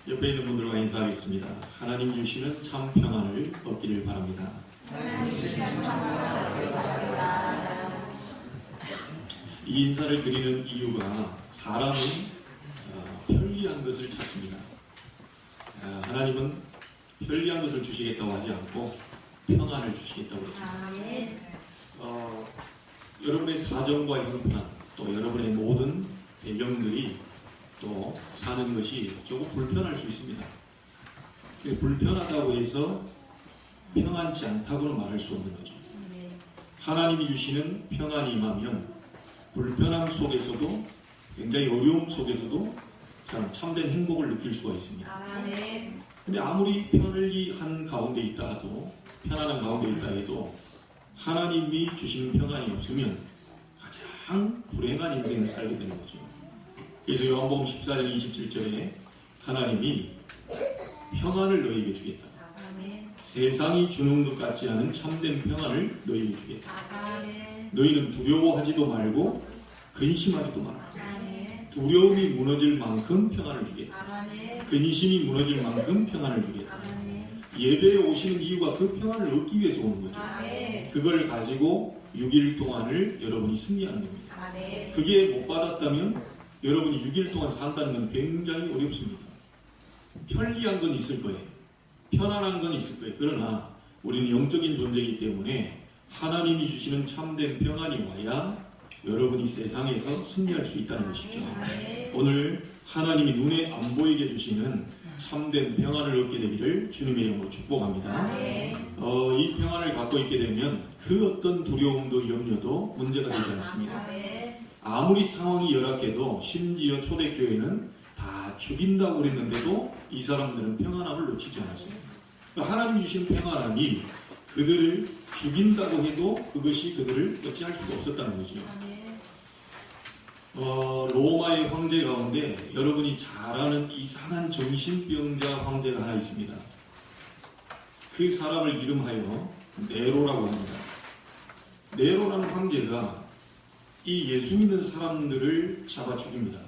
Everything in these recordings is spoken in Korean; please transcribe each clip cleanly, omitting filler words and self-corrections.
옆에 있는 분들과 인사하겠습니다. 하나님 주시는 참 평안을 얻기를 바랍니다. 이 인사를 드리는 이유가 사람은 편리한 것을 찾습니다. 하나님은 편리한 것을 주시겠다고 하지 않고 평안을 주시겠다고 했습니다. 여러분의 사정과 형편, 또 여러분의 모든 배경들이 또 사는 것이 조금 불편할 수 있습니다. 불편하다고 해서 평안치 않다고는 말할 수 없는 거죠. 하나님이 주시는 평안이 임하면 불편함 속에서도 굉장히 어려움 속에서도 참된 행복을 느낄 수가 있습니다. 근데 아무리 편리한 가운데 있다 해도 편안한 가운데 있다 해도 하나님이 주시는 평안이 없으면 가장 불행한 인생을 살게 되는 거죠. 그래서 요한복음 14장 27절에 하나님이 평안을 너희에게 주겠다. 세상이 주는 것 같지 않은 참된 평안을 너희에게 주겠다. 너희는 두려워하지도 말고 근심하지도 말라. 두려움이 무너질 만큼 평안을 주겠다. 근심이 무너질 만큼 평안을 주겠다. 예배에 오시는 이유가 그 평안을 얻기 위해서 오는 거죠. 그걸 가지고 6일 동안을 여러분이 승리하는 겁니다. 그게 못 받았다면 여러분이 6일 동안 산다는 건 굉장히 어렵습니다. 편리한 건 있을 거예요. 편안한 건 있을 거예요. 그러나 우리는 영적인 존재이기 때문에 하나님이 주시는 참된 평안이 와야 여러분이 세상에서 승리할 수 있다는 것이죠. 오늘 하나님이 눈에 안 보이게 주시는 참된 평안을 얻게 되기를 주님의 이름으로 축복합니다. 이 평안을 갖고 있게 되면 그 어떤 두려움도 염려도 문제가 되지 않습니다. 아무리 상황이 열악해도 심지어 초대교회는 다 죽인다고 그랬는데도 이 사람들은 평안함을 놓치지 않았어요. 하나님 주신 평안함이 그들을 죽인다고 해도 그것이 그들을 어찌할 수가 없었다는 거죠. 로마의 황제 가운데 여러분이 잘 아는 이상한 정신병자 황제가 하나 있습니다. 그 사람을 이름하여 네로라고 합니다. 네로라는 황제가 이 예수 믿는 사람들을 잡아 죽입니다.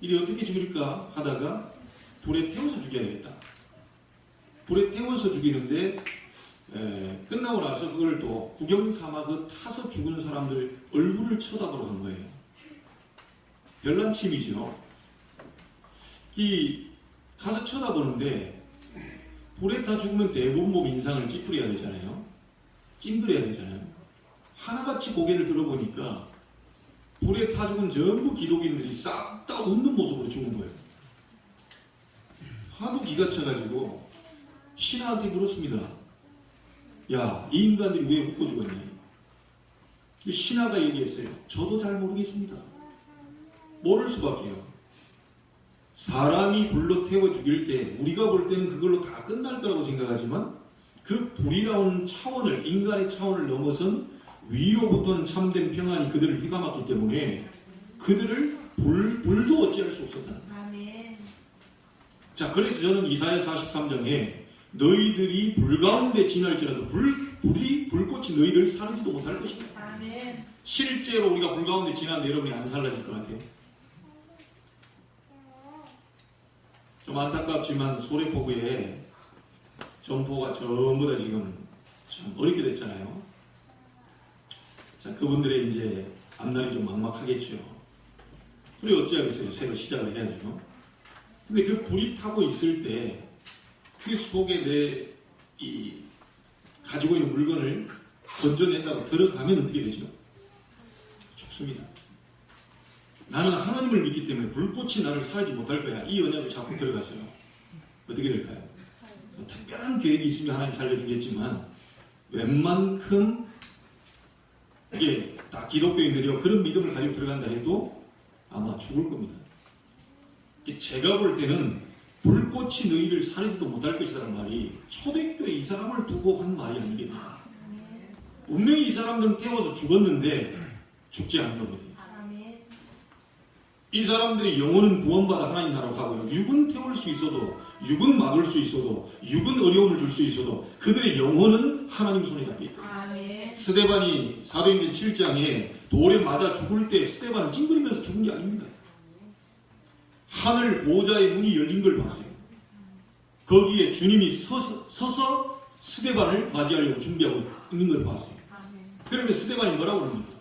이게 어떻게 죽일까 하다가 불에 태워서 죽여야겠다. 불에 태워서 죽이는데 끝나고 나서 그걸 또 구경 삼아 그 타서 죽은 사람들 얼굴을 쳐다보러 간 거예요. 별난 취미죠. 이 가서 쳐다보는데 불에 타 죽으면 대부분 몸 인상을 찌푸려야 되잖아요. 찡그려야 되잖아요. 하나같이 고개를 들어보니까 불에 타 죽은 전부 기독인들이 싹 다 웃는 모습으로 죽은 거예요. 하도 기가 차가지고 신하한테 물었습니다. 야, 이 인간들이 왜 웃고 죽었냐? 신하가 얘기했어요. 저도 잘 모르겠습니다. 모를 수밖에요. 사람이 불로 태워 죽일 때 우리가 볼 때는 그걸로 다 끝날 거라고 생각하지만 그 불이라는 차원을, 인간의 차원을 넘어선 위로부터는 참된 평안이 그들을 휘감았기 때문에 그들을 불도 어찌할 수 없었다. 자, 그래서 저는 이사야 43장에 너희들이 불 가운데 지날지라도 불꽃이 너희들 사르지도 못할 것이다. 실제로 우리가 불 가운데 지났는데 여러분이 안 살라질 것 같아요. 좀 안타깝지만 소래포구에 점포가 전부 다 지금 참 어렵게 됐잖아요. 자, 그분들의 이제 앞날이 좀 막막하겠죠. 그래 어찌하겠어요. 새로 시작을 해야죠. 근데 그 불이 타고 있을 때 그 속에 가지고 있는 물건을 건져낸다고 들어가면 어떻게 되죠? 죽습니다. 나는 하나님을 믿기 때문에 불꽃이 나를 사르지 못할 거야. 이 언약을 잡고 들어갔어요. 어떻게 될까요? 특별한 계획이 있으면 하나님 살려주겠지만 웬만큼 이게 다 기독교인들이요 그런 믿음을 가지고 들어간다 해도 아마 죽을 겁니다. 제가 볼 때는 불꽃이 너희를 사르지도 못할 것이라는 말이 초대교회 이 사람을 두고 한 말이 아니겠나. 분명히 이 사람들은 태워서 죽었는데 죽지 않은 겁니다. 이 사람들의 영혼은 구원받아 하나님 나라로 가고요. 육은 태울 수 있어도, 육은 막을 수 있어도, 육은 어려움을 줄 수 있어도 그들의 영혼은 하나님 손에 잡혀있다. 스데반이 사도행전 7장에 돌에 맞아 죽을 때 스데반은 찡그리면서 죽은 게 아닙니다. 하늘 보좌의 문이 열린 걸 봤어요. 거기에 주님이 서서 스데반을 맞이하려고 준비하고 있는 걸 봤어요. 그런데 스데반이 뭐라고 그럽니까?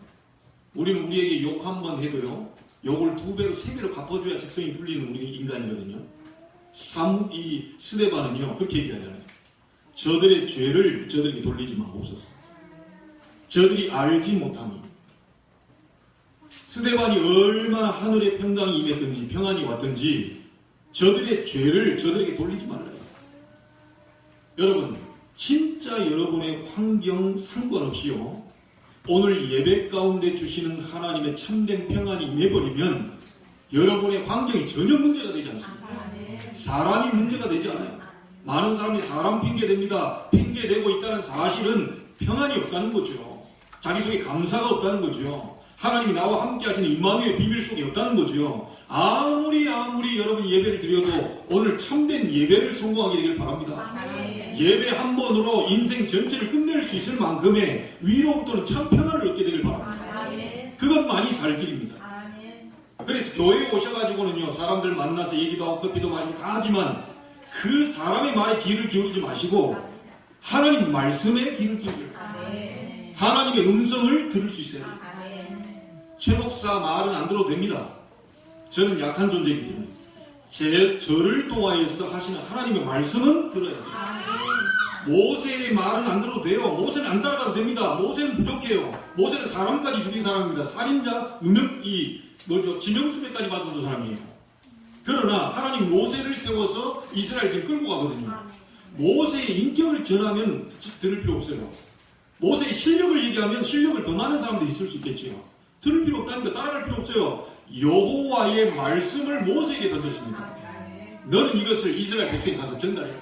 우리는 우리에게 욕 한 번 해도요, 욕을 2배로 3배로 갚아줘야 직성이 풀리는 우리 인간이거든요. 이 스데반은요 그렇게 얘기하잖아요. 저들의 죄를 저들에게 돌리지 마옵소서. 저들이 알지 못함이. 스데반이 얼마나 하늘의 평강이 임했든지 평안이 왔든지 저들의 죄를 저들에게 돌리지 말라요. 여러분, 진짜 여러분의 환경 상관없이요, 오늘 예배 가운데 주시는 하나님의 참된 평안이 임해버리면 여러분의 환경이 전혀 문제가 되지 않습니다. 사람이 문제가 되지 않아요. 많은 사람이 사람 핑계댑니다. 핑계대고 있다는 사실은 평안이 없다는 거죠. 자기 속에 감사가 없다는 거죠. 하나님이 나와 함께 하시는 임마누엘의 비밀 속에 없다는 거죠. 아무리 여러분이 예배를 드려도 오늘 참된 예배를 성공하게 되길 바랍니다. 예배 한 번으로 인생 전체를 끝낼 수 있을 만큼의 위로부터는 참 평안을 얻게 되길 바랍니다. 그것만이 살 길입니다. 그래서 교회에 오셔가지고는요, 사람들 만나서 얘기도 하고 커피도 마시고 다 하지만 그 사람의 말에 귀를 기울이지 마시고 하나님 말씀에 귀를 기울여요. 하나님의 음성을 들을 수 있어요. 최 목사 말은 안 들어도 됩니다. 저는 약한 존재이기 때문에 저를 통하여서 하시는 하나님의 말씀은 들어야 돼요. 모세의 말은 안 들어도 돼요. 모세는 안 따라가도 됩니다. 모세는 부족해요. 모세는 사람까지 죽인 사람입니다. 살인자, 지명수배까지 받은 사람이에요. 그러나 하나님 모세를 세워서 이스라엘 지금 끌고 가거든요. 모세의 인격을 전하면 들을 필요 없어요. 모세의 실력을 얘기하면 실력을 더 많은 사람들이 있을 수 있겠지요. 들을 필요 없다니까 따라갈 필요 없어요. 여호와의 말씀을 모세에게 던졌습니다. 너는 이것을 이스라엘 백성에 가서 전달해라.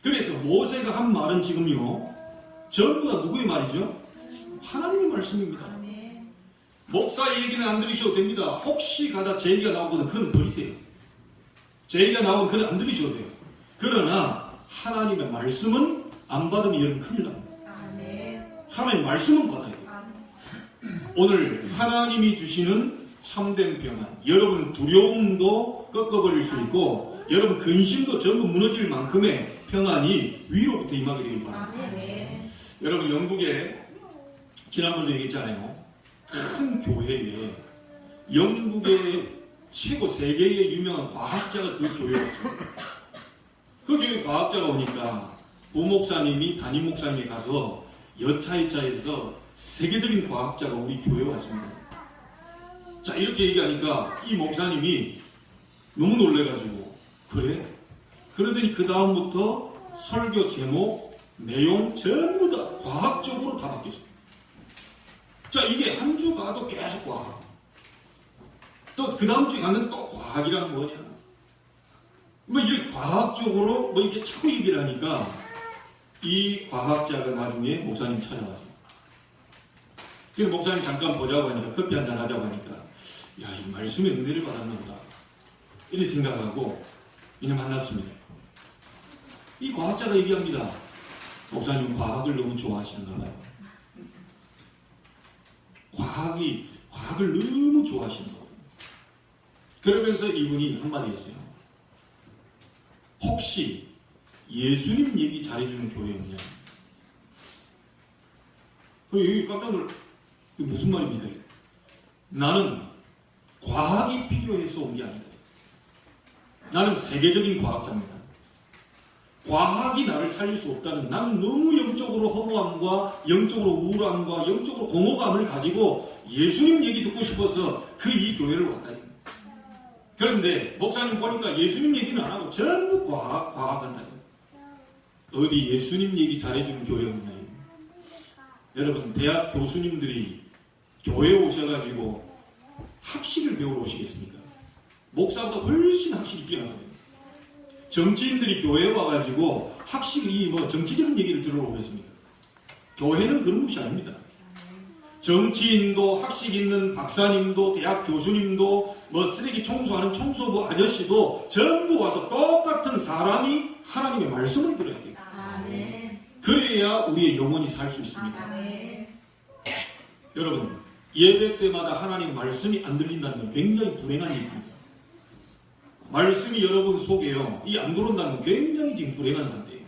그래서 모세가 한 말은 지금요, 전부 다 누구의 말이죠? 하나님의 말씀입니다. 목사 얘기는 안 들으셔도 됩니다. 혹시 가다 제 얘기가 나오거든 그건 버리세요. 제 얘기가 나오면 그건 안 들으셔도 돼요. 그러나 하나님의 말씀은 안 받으면 여러분 큰일 납니다. 하나님의 말씀은 받아야 돼요. 오늘 하나님이 주시는 참된 평안, 여러분 두려움도 꺾어버릴 수 있고 여러분 근심도 전부 무너질 만큼의 평안이 위로부터 임하게 되길 바랍니다. 여러분, 영국에 지난번에 얘기했잖아요. 큰 교회에 영국의 최고 세계의 유명한 과학자가 그 교회에 왔습니다. 그 교회 과학자가 오니까 부목사님이 담임 목사님이 가서 여차여차해서 세계적인 과학자가 우리 교회에 왔습니다. 자, 이렇게 얘기하니까 이 목사님이 너무 놀래가지고, 그래? 그러더니 그 다음부터 설교 제목, 내용 전부 다 과학적으로 다 바뀌었어요. 자, 이게 한 주 가도 계속 과학. 또 그 다음 주에 갔는데 또 과학이란 뭐냐? 뭐 이렇게 과학적으로 뭐 이렇게 자꾸 얘기를 하니까 이 과학자가 나중에 목사님 찾아왔어요. 그래서 목사님 잠깐 보자고 하니까, 커피 한잔 하자고 하니까, 야, 이 말씀에 은혜를 받았나 보다. 이렇게 생각하고 그냥 만났습니다. 이 과학자가 얘기합니다. 목사님 과학을 너무 좋아하시는가 봐요. 과학을 너무 좋아하시는 거예요. 그러면서 이분이 한마디 했어요. 혹시 예수님 얘기 잘해주는 교회 없냐? 여기 깜짝 놀라. 이게 무슨 말입니까? 나는 과학이 필요해서 온 게 아니다. 나는 세계적인 과학자입니다. 과학이 나를 살릴 수 없다는, 나는 너무 영적으로 허무함과 영적으로 우울함과 영적으로 공허감을 가지고 예수님 얘기 듣고 싶어서 이 교회를 왔다. 그런데 목사님 보니까 예수님 얘기는 안 하고 전부 과학한다. 어디 예수님 얘기 잘해주는 교회 없나요? 여러분, 대학 교수님들이 교회에 오셔가지고 학식을 배우러 오시겠습니까? 목사보다 훨씬 학식이 뛰어나거든요. 정치인들이 교회에 와가지고 정치적인 얘기를 들으러 오겠습니까? 교회는 그런 곳이 아닙니다. 정치인도, 학식 있는 박사님도, 대학 교수님도, 쓰레기 청소하는 청소부 아저씨도 전부 와서 똑같은 사람이 하나님의 말씀을 들어야 돼요. 그래야 우리의 영혼이 살 수 있습니다. 여러분, 예배 때마다 하나님의 말씀이 안 들린다는 건 굉장히 불행한 일입니다. 말씀이 여러분 속에요. 이 안 들어온다는 건 굉장히 지금 불행한 상태예요.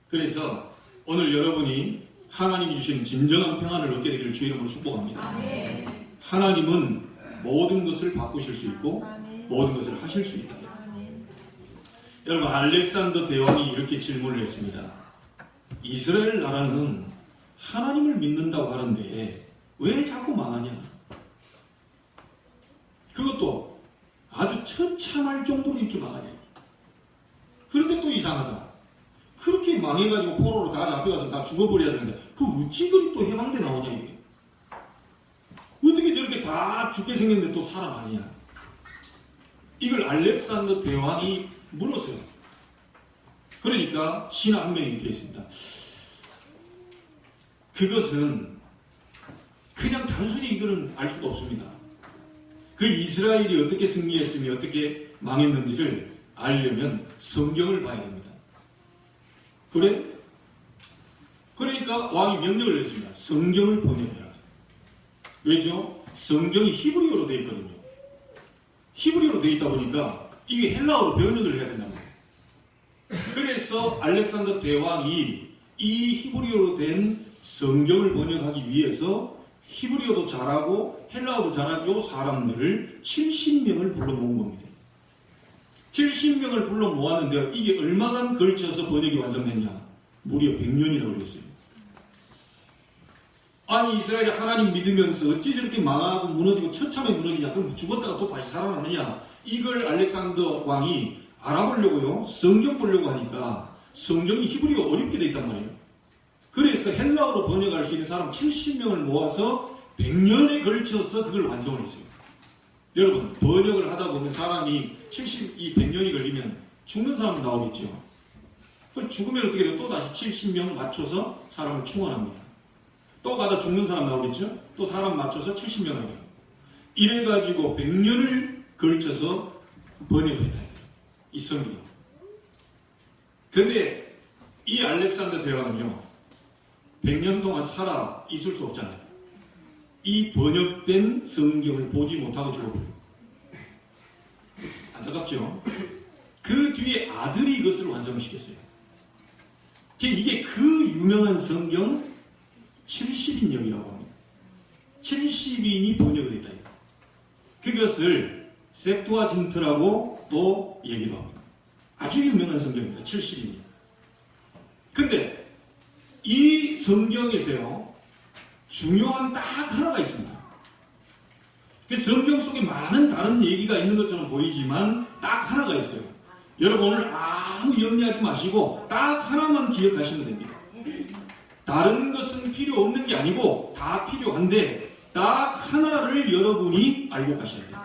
그래서 오늘 여러분이 하나님이 주시는 진정한 평안을 얻게 되기를 주의 이름으로 축복합니다. 아멘. 하나님은 모든 것을 바꾸실 수 있고 아멘. 모든 것을 하실 수 있다. 아멘. 여러분, 알렉산더 대왕이 이렇게 질문을 했습니다. 이스라엘 나라는 하나님을 믿는다고 하는데 왜 자꾸 망하냐? 그것도 아주 처참할 정도로 이렇게 망하냐? 그런데 또 이상하다. 그렇게 망해가지고 포로로 다 잡혀가서 다 죽어버려야 되는데 그 어찌 그리 또 해방돼 나오냐 이게? 어떻게 저렇게 다 죽게 생겼는데 또 살아나느냐? 이걸 알렉산더 대왕이 물었어요. 그러니까 신하 한 명이 이렇게 했습니다. 그것은 그냥 단순히 이거는 알 수가 없습니다. 그 이스라엘이 어떻게 승리했으며 어떻게 망했는지를 알려면 성경을 봐야 됩니다. 그래? 그러니까 왕이 명령을 했습니다. 성경을 번역해라. 왜죠? 성경이 히브리어로 되어 있거든요. 히브리어로 되어 있다 보니까 이게 헬라어로 번역을 해야 된다는 거예요. 그래서 알렉산더 대왕이 이 히브리어로 된 성경을 번역하기 위해서 히브리어도 잘하고 헬라어도 잘한 이 사람들을 70명을 불러 모은 겁니다. 70명을 불러 모았는데 이게 얼마간 걸쳐서 번역이 완성됐냐? 무려 100년이라고 그랬어요. 아니 이스라엘이 하나님 믿으면서 어찌 저렇게 망하고 무너지고 처참하게 무너지냐? 그럼 죽었다가 또 다시 살아나느냐? 이걸 알렉산더 왕이 알아보려고요. 성경 보려고 하니까 성경이 히브리어 어렵게 돼 있단 말이에요. 그래서 헬라어로 번역할 수 있는 사람 70명을 모아서 100년에 걸쳐서 그걸 완성을 했어요. 여러분, 번역을 하다 보면 사람이 100년이 걸리면 죽는 사람 나오겠죠. 죽으면 어떻게 돼요? 또 다시 70명 맞춰서 사람을 충원합니다. 또 가다 죽는 사람 나오겠죠? 또 사람 맞춰서 70명 하게요. 이래가지고 100년을 걸쳐서 번역을 했다. 이 성경. 근데 이 알렉산더 대왕은요, 100년 동안 살아 있을 수 없잖아요. 이 번역된 성경을 보지 못하고 죽어버려요. 안타깝죠? 그 뒤에 아들이 이것을 완성시켰어요. 이게 그 유명한 성경 70인역이라고 합니다. 70인이 번역을 했다. 그것을 셉투아진트라고 또 얘기도 합니다. 아주 유명한 성경입니다. 70인이. 근데 이 성경에서요, 중요한 딱 하나가 있습니다. 성경 속에 많은 다른 얘기가 있는 것처럼 보이지만 딱 하나가 있어요. 여러분 오늘 아무 염려하지 마시고 딱 하나만 기억하시면 됩니다. 다른 것은 필요 없는 게 아니고 다 필요한데 딱 하나를 여러분이 알고 가셔야 돼요.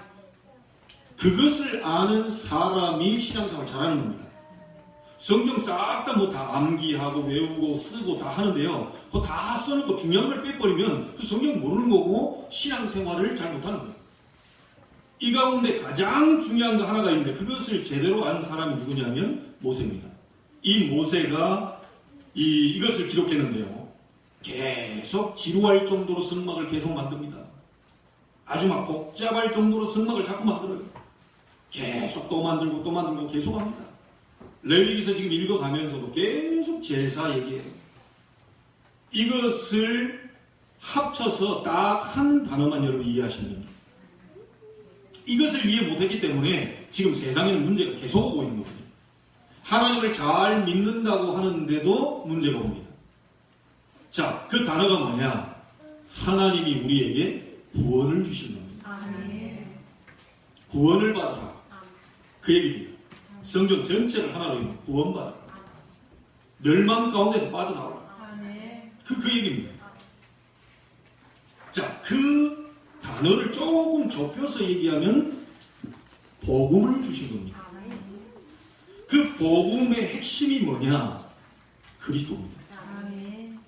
그것을 아는 사람이 신앙생활 잘하는 겁니다. 성경 싹 다 뭐 다 암기하고 외우고 쓰고 다 하는데요. 그거 다 써놓고 중요한 걸 빼버리면 그 성경 모르는 거고 신앙생활을 잘 못하는 거예요. 이 가운데 가장 중요한 거 하나가 있는데 그것을 제대로 아는 사람이 누구냐면 모세입니다. 이 모세가 이것을 기록했는데요. 계속 지루할 정도로 성막을 계속 만듭니다. 아주 막 복잡할 정도로 성막을 자꾸 만들어요. 계속 또 만들고 또 만들고 계속 합니다. 레위기서 지금 읽어가면서도 계속 제사 얘기해요. 이것을 합쳐서 딱 한 단어만 여러분 이해하시면 됩니다. 이것을 이해 못했기 때문에 지금 세상에는 문제가 계속 오고 있는 거거든요. 하나님을 잘 믿는다고 하는데도 문제가 옵니다. 자, 그 단어가 뭐냐? 하나님이 우리에게 구원을 주신 겁니다. 아멘. 구원을 받아라. 그 얘기입니다. 성경 전체를 하나로 이루면 구원받아라. 멸망 가운데서 빠져나오라. 아멘. 그 얘기입니다. 자, 그 단어를 조금 좁혀서 얘기하면 복음을 주신 겁니다. 아멘. 그 복음의 핵심이 뭐냐? 그리스도입니다. 아멘.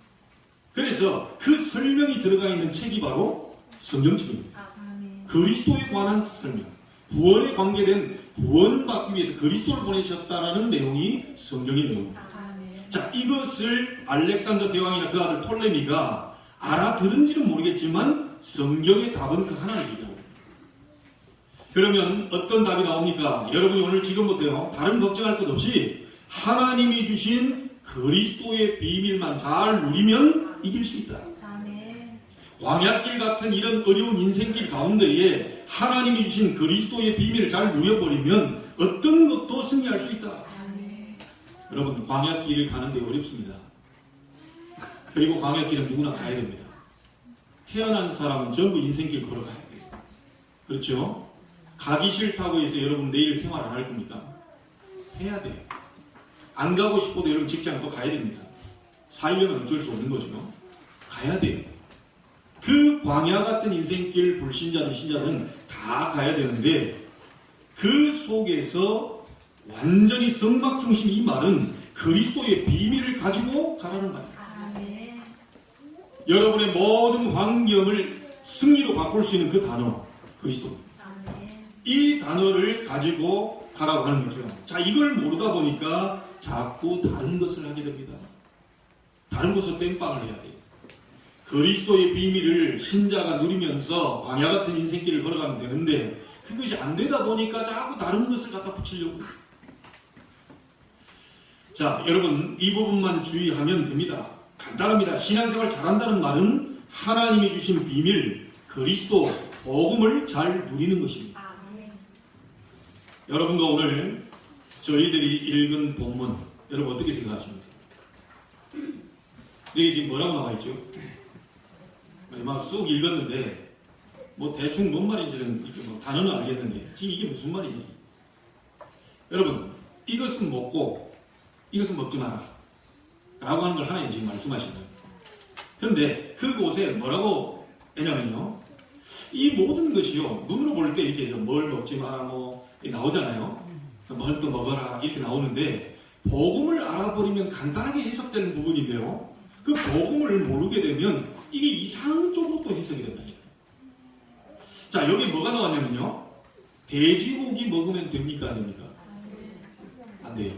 그래서 그 설명이 들어가 있는 책이 바로 성경책입니다. 아멘. 그리스도에 관한 설명. 구원에 관계된 구원받기 위해서 그리스도를 보내셨다라는 내용이 성경의 내용입니다. 아멘. 자, 이것을 알렉산더 대왕이나 그 아들 톨레미가 알아들은지는 모르겠지만 성경의 답은 그 하나를 얘기하고 있습니다. 그러면 어떤 답이 나옵니까? 여러분이 오늘 지금부터요, 다른 걱정할 것 없이 하나님이 주신 그리스도의 비밀만 잘 누리면 이길 수 있다. 아멘. 광야길 같은 이런 어려운 인생길 가운데에 하나님이 주신 그리스도의 비밀을 잘 누려버리면 어떤 것도 승리할 수 있다. 아멘. 여러분, 광야길을 가는데 어렵습니다. 그리고 광야길은 누구나 가야 됩니다. 태어난 사람은 전부 인생길 걸어가야 돼요. 그렇죠? 가기 싫다고 해서 여러분 내일 생활 안 할 겁니까? 해야 돼요. 안 가고 싶어도 여러분 직장 또 가야 됩니다. 살려면 어쩔 수 없는 거죠. 가야 돼요. 그 광야 같은 인생길 불신자든 신자든 다 가야 되는데 그 속에서 완전히 성막 중심 이 말은 그리스도의 비밀을 가지고 가라는 말이에요. 아멘. 여러분의 모든 환경을 승리로 바꿀 수 있는 그 단어 그리스도. 아멘. 이 단어를 가지고 가라고 하는 거죠. 자, 이걸 모르다 보니까 자꾸 다른 것을 하게 됩니다. 다른 것으로 땜빵을 해야 돼요. 그리스도의 비밀을 신자가 누리면서 광야 같은 인생길을 걸어가면 되는데 그것이 안 되다 보니까 자꾸 다른 것을 갖다 붙이려고. 자, 여러분 이 부분만 주의하면 됩니다. 간단합니다. 신앙생활 잘한다는 말은 하나님이 주신 비밀, 그리스도, 복음을 잘 누리는 것입니다. 아멘. 여러분과 오늘 저희들이 읽은 본문 여러분 어떻게 생각하십니까? 여기 지금 뭐라고 나와 있죠? 막 쑥 읽었는데 뭐 대충 뭔 말인지는 뭐 단어는 알겠는데 지금 이게 무슨 말이냐? 여러분 이것은 먹고 이것은 먹지 마라 라고 하는 걸 하나님 지금 말씀하시는 거예요. 그런데 그곳에 뭐라고 했냐면요, 이 모든 것이요 눈으로 볼 때 이렇게 뭘 먹지 마라 뭐 나오잖아요. 뭘 또 먹어라 이렇게 나오는데 복음을 알아버리면 간단하게 해석되는 부분인데요, 그 복음을 모르게 되면 이게 이상한 쪽으로 또 해석이 된다니까요. 자, 여기 뭐가 나왔냐면요, 돼지고기 먹으면 됩니까 안 됩니까? 안 돼요.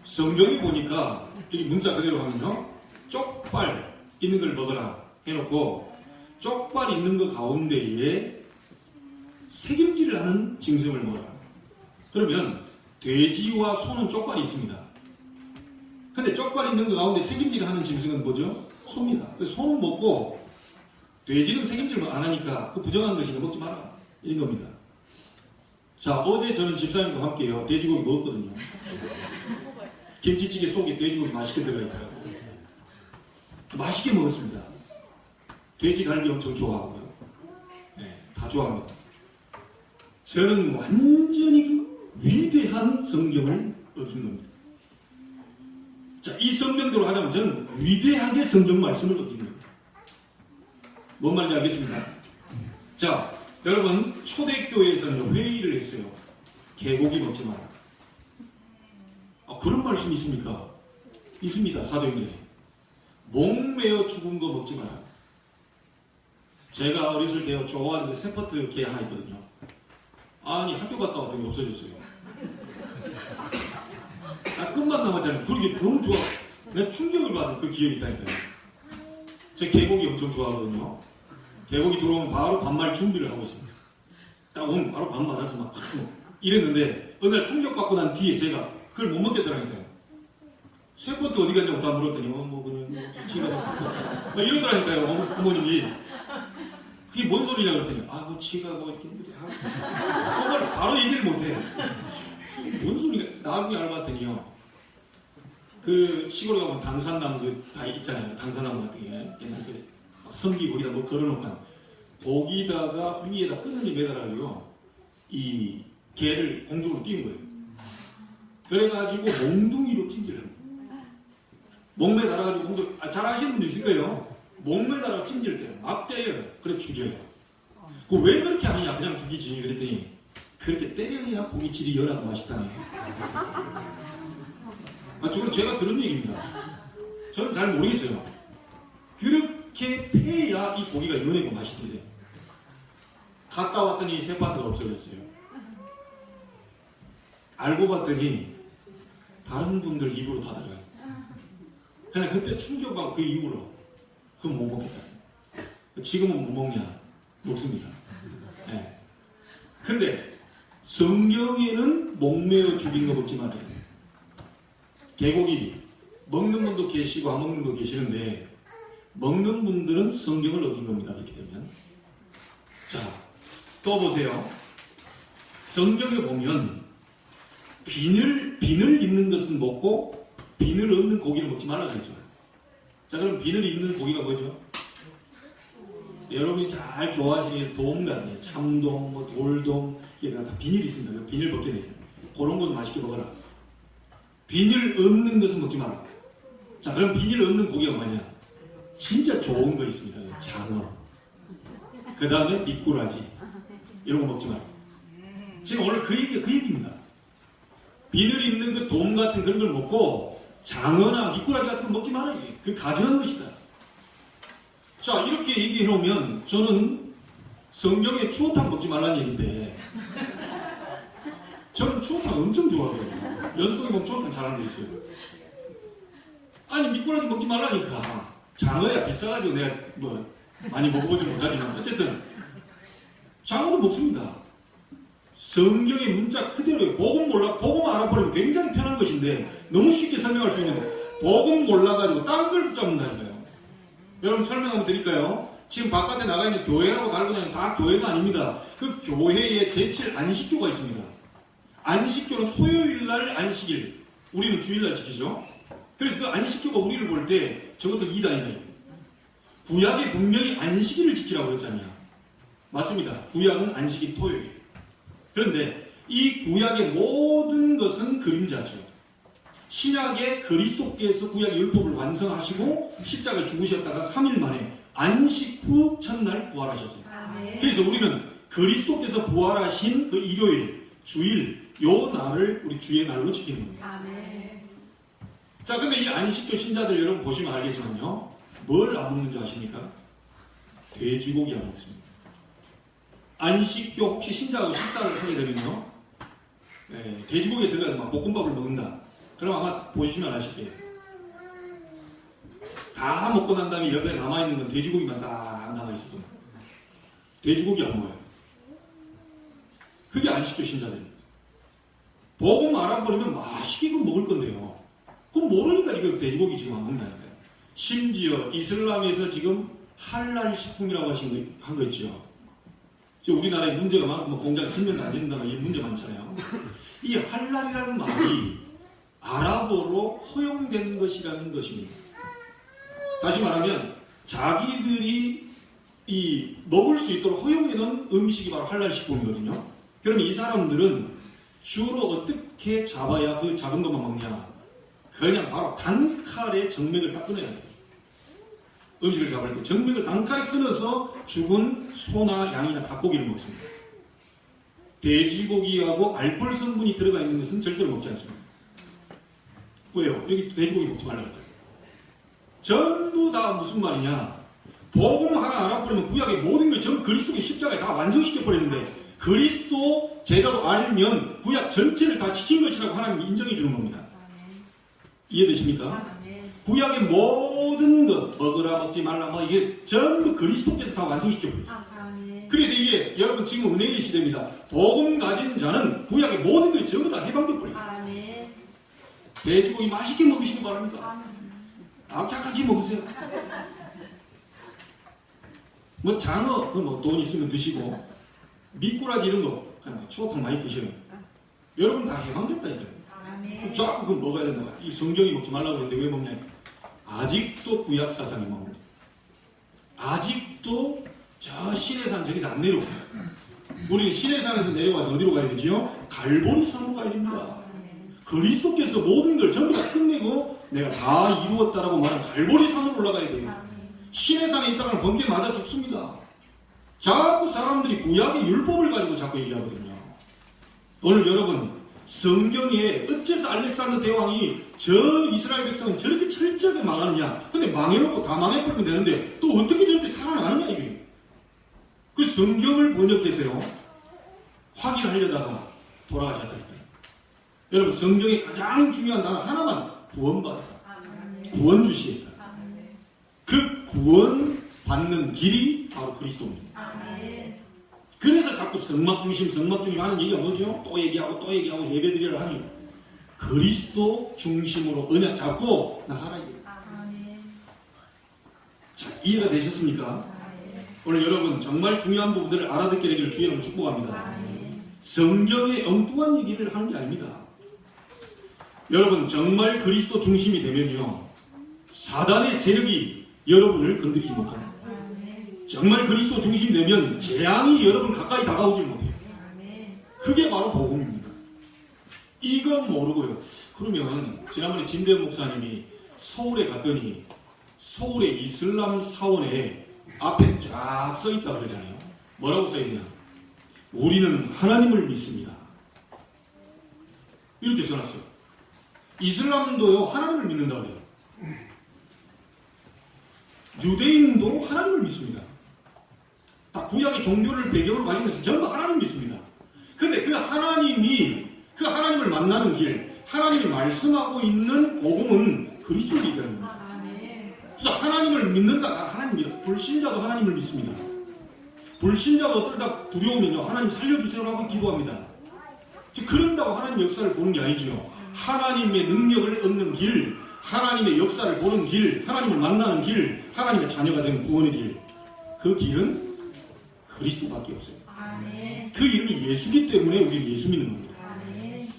성경에 보니까 여기 문자 그대로 하면요, 쪽발 있는 걸 먹어라 해놓고 쪽발 있는 거 가운데에 새김질을 하는 짐승을 먹어라. 그러면 돼지와 소는 쪽발이 있습니다. 근데 쪽발 있는 거 가운데 새김질을 하는 짐승은 뭐죠? 소입니다. 그래서 소는 먹고 돼지는 새김질을 안 하니까 그 부정한 것이니까 먹지 마라 이런 겁니다. 자, 어제 저는 집사님과 함께요 돼지고기 먹었거든요. 김치찌개 속에 돼지고기 맛있게 들어있더라고요. 맛있게 먹었습니다. 돼지갈비 엄청 좋아하고요. 네, 다 좋아합니다. 저는 완전히 그 위대한 성경을 얻은 겁니다. 자, 이 성경대로 하자면 저는 위대하게 성경 말씀을 얻은 겁니다. 뭔 말인지 알겠습니까? 자, 여러분 초대교회에서는 회의를 했어요. 개고기 먹지 마라. 그런 말씀이 있습니까? 있습니다. 사도행전에. 목매어 죽은 거 먹지 마라. 제가 어렸을 때 좋아하는 세퍼트 개 하나 있거든요. 아니 학교 갔다 왔더니 없어졌어요. 끝만 남았다니 그게 너무 좋아. 내가 충격을 받은 그 기억이 있다니까요. 제가 개고기 엄청 좋아하거든요. 개고기 들어오면 바로 반말 준비를 하고 있습니다. 딱 오면 바로 밥 맞아서 막 이랬는데 어느 날 충격받고 난 뒤에 제가 그걸 못 먹겠더라니까요. 세퍼트 어디 갔냐고 다 물었더니 그냥 치가 막 이러더라니까요. 부모님이. 그게 뭔 소리냐 그랬더니 치가 뭐 이렇게 그걸 바로 얘기를 못해. 뭔 소리가 나중에 알아봤더니요, 그 시골에 가면 당산나무 그 다 있잖아요. 당산나무 같은 게 옛날 그 선기 거기다 뭐 걸어놓고 거기다가 위에다 끈을 매달아가지고 이 개를 공중으로 띄운 거예요. 그래가지고 몽둥이로 찜질을 합니다. 목매 달아가지고 공중, 잘 아시는 분도 있을 거예요. 목매 달아 찜질 때요. 막 때려요. 그래 죽여요. 그 왜 그렇게 하느냐? 그냥 죽이지. 그랬더니 그렇게 때려야 고기 질이 연하고 맛있다네요. 저건 제가 들은 얘기입니다. 저는 잘 모르겠어요. 그렇게 패야 이 고기가 연하고 맛있대요. 갔다 왔더니 세파트가 없어졌어요. 알고 봤더니 다른 분들 입으로 다 들어가요. 그냥 그때 충격받고 그 이후로 그건 못 먹겠다. 지금은 못 먹냐? 먹습니다. 네. 근데 성경에는 목매어 죽인 거 먹지 말아요. 개고기 먹는 분도 계시고 안 먹는 분도 계시는데 먹는 분들은 성경을 어긴 겁니다. 이렇게 되면. 자, 또 보세요. 성경에 보면 비늘 있는 것은 먹고 비늘 없는 고기를 먹지 말라 그러죠. 자, 그럼 비늘 있는 고기가 뭐죠? 여러분이 잘 좋아하시는 돔 같아요. 참돔, 뭐 돌돔, 이게 다 비닐이 있습니다. 비닐 벗게 되죠. 그런 것도 맛있게 먹어라. 비닐 없는 것은 먹지 마라. 자, 그럼 비닐 없는 고기가 뭐냐? 진짜 좋은 거 있습니다. 장어. 그 다음에 미꾸라지. 이런 거 먹지 마라. 지금 오늘 그 얘기입니다. 비늘 있는 그 돔 같은 그런 걸 먹고 장어나 미꾸라지 같은 거 먹지 마라. 그 가증한 것이다. 자, 이렇게 얘기해 놓으면 저는 성경에 추어탕 먹지 말라는 얘기인데 저는 추어탕 엄청 좋아하거든요. 연수동에 보면 추어탕 잘하는 데 있어요. 아니, 미꾸라지 먹지 말라니까. 장어야 비싸가지고 내가 뭐 많이 먹어보지 못하지만 어쨌든 장어도 먹습니다. 성경의 문자 그대로예요. 복음 알아버리면 굉장히 편한 것인데 너무 쉽게 설명할 수 있는 거. 복음 몰라가지고 딴 걸 붙잡는다니까요. 여러분 설명 한번 드릴까요? 지금 바깥에 나가 있는 교회라고 달고 다니는 다 교회가 아닙니다. 그 교회에 제7 안식교가 있습니다. 안식교는 토요일날 안식일, 우리는 주일날 지키죠. 그래서 그 안식교가 우리를 볼 때 저것들 이단이다. 구약에 분명히 안식일을 지키라고 그랬잖아요. 맞습니다. 구약은 안식일 토요일. 그런데 이 구약의 모든 것은 그림자죠. 신약의 그리스도께서 구약의 율법을 완성하시고 십자가를 죽으셨다가 3일 만에 안식 후 첫날 부활하셨어요. 아멘. 그래서 우리는 그리스도께서 부활하신 그 일요일, 주일, 요 날을 우리 주의 날로 지키는 겁니다. 아멘. 자, 근데 이 안식교 신자들 여러분 보시면 알겠지만요. 뭘 안 먹는 줄 아십니까? 돼지고기 안 먹습니다. 안식교 혹시 신자하고 식사를 하게 되면요. 네, 돼지고기에 들어가서 막 볶음밥을 먹는다. 그럼 아마 보시면 아실 거예요. 다 먹고 난 다음에 옆에 남아있는 건 돼지고기만 딱 남아있을 겁니다. 돼지고기 안 먹어요. 그게 안식교 신자들입니다. 복음 알아버리면 맛있게 이거 먹을 건데요. 그럼 모르니까 이거 돼지고기 지금 안 먹는다니까요. 심지어 이슬람에서 지금 할랄 식품이라고 한 거 있죠. 지금 우리나라에 문제가 많고 뭐 공장 침면도 안 된다 이 문제 많잖아요. 이 할랄이라는 말이 아랍어로 허용된 것이라는 것입니다. 다시 말하면 자기들이 이 먹을 수 있도록 허용해 놓은 음식이 바로 할랄 식품이거든요. 그럼 이 사람들은 주로 어떻게 잡아야 그 작은 것만 먹냐? 그냥 바로 단칼에 정맥을 딱 끊어야 돼요. 음식을 잡을 때 정맥을 단칼에 끊어서 죽은 소나 양이나 닭고기를 먹습니다. 돼지고기하고 알코올 성분이 들어가 있는 것은 절대로 먹지 않습니다. 왜요? 여기 돼지고기 먹지 말라고 했잖아요. 전부 다 무슨 말이냐? 복음 하나 알아버리면 구약의 모든 것 전부 그리스도의 십자가에 다 완성시켜버리는데 그리스도 제대로 알면 구약 전체를 다 지킨 것이라고 하나님이 인정해 주는 겁니다. 이해되십니까? 구약의 모든 것 먹으라 먹지 말라 뭐 이게 전부 그리스도께서 다 완성시켜버렸어요. 그래서 이게 여러분 지금 은혜의 시대입니다. 복음 가진 자는 구약의 모든 것이 전부 다 해방돼 버렸어요. 돼지고기 맛있게 먹으시기 바랍니다. 악착같이 먹으세요. 뭐 장어 그 뭐 돈 있으면 드시고 미꾸라지 이런 거 그냥 추어탕 많이 드셔요. 여러분 다 해방됐다니까요. 자꾸 그거 먹어야 된다. 이 성경이 먹지 말라고 그러는데 왜 먹냐? 아직도 구약 사상이 먹습니다. 아직도 저 시내산 저기서 안 내려오고 우리는 시내산에서 내려와서 어디로 가야 되지요? 갈보리 산으로 가야 됩니다. 그리스도께서 모든 걸 전부 다 끝내고 내가 다 이루었다라고 말한 갈보리 산으로 올라가야 돼요. 시내산에 있다가는 번개 맞아 죽습니다. 자꾸 사람들이 구약의 율법을 가지고 자꾸 얘기하거든요. 오늘 여러분 성경에 어째서 알렉산더 대왕이 저 이스라엘 백성은 저렇게 철저하게 망하느냐. 근데 망해놓고 다 망해버리면 되는데 또 어떻게 저렇게 살아나느냐 이게. 그 성경을 번역해서요. 확인하려다가 돌아가셨다니까요. 여러분 성경의 가장 중요한 단어 하나만 구원받았다. 구원 주시했다. 그 구원 받는 길이 바로 그리스도입니다. 그래서 자꾸 성막 중심 하는 얘기가 뭐죠? 또 얘기하고 예배드리라 하니 그리스도 중심으로 언약 잡고 나가라 이거예요. 아멘. 자, 이해가 되셨습니까? 오늘 여러분 정말 중요한 부분들을 알아듣게 되기를 주의 이름으로 축복합니다. 아멘. 성경의 엉뚱한 얘기를 하는 게 아닙니다. 여러분 정말 그리스도 중심이 되면요 사단의 세력이 여러분을 건드리지 못합니다. 아멘. 정말 그리스도 중심이 되면 재앙이 여러분 가까이 다가오질 못해요. 아멘. 그게 바로 복음입니다. 이건 모르고요. 그러면 지난번에 진대현 목사님이 서울에 갔더니 서울의 이슬람 사원에 앞에 쫙 써있다 그러잖아요. 뭐라고 써있냐? 우리는 하나님을 믿습니다. 이렇게 써놨어요. 이슬람도요 하나님을 믿는다 그래요. 유대인도 하나님을 믿습니다. 다 구약의 종교를 배경으로 가지면서 전부 하나님을 믿습니다. 근데 그 하나님을 만나는 길, 하나님이 말씀하고 있는 복음은 그리스도를 얘기하는 겁니다. 아멘. 그래서 하나님을 믿는다, 난 하나님 믿어. 불신자도 하나님을 믿습니다. 불신자가 어떨다 두려우면요, 하나님 살려주세요라고 기도합니다. 그런다고 하나님 역사를 보는 게 아니죠. 하나님의 능력을 얻는 길, 하나님의 역사를 보는 길, 하나님을 만나는 길, 하나님의 자녀가 되는 구원의 길. 그 길은 그리스도밖에 없어요. 아멘. 그 이름이 예수기 때문에 우리는 예수 믿는 겁니다. 아멘.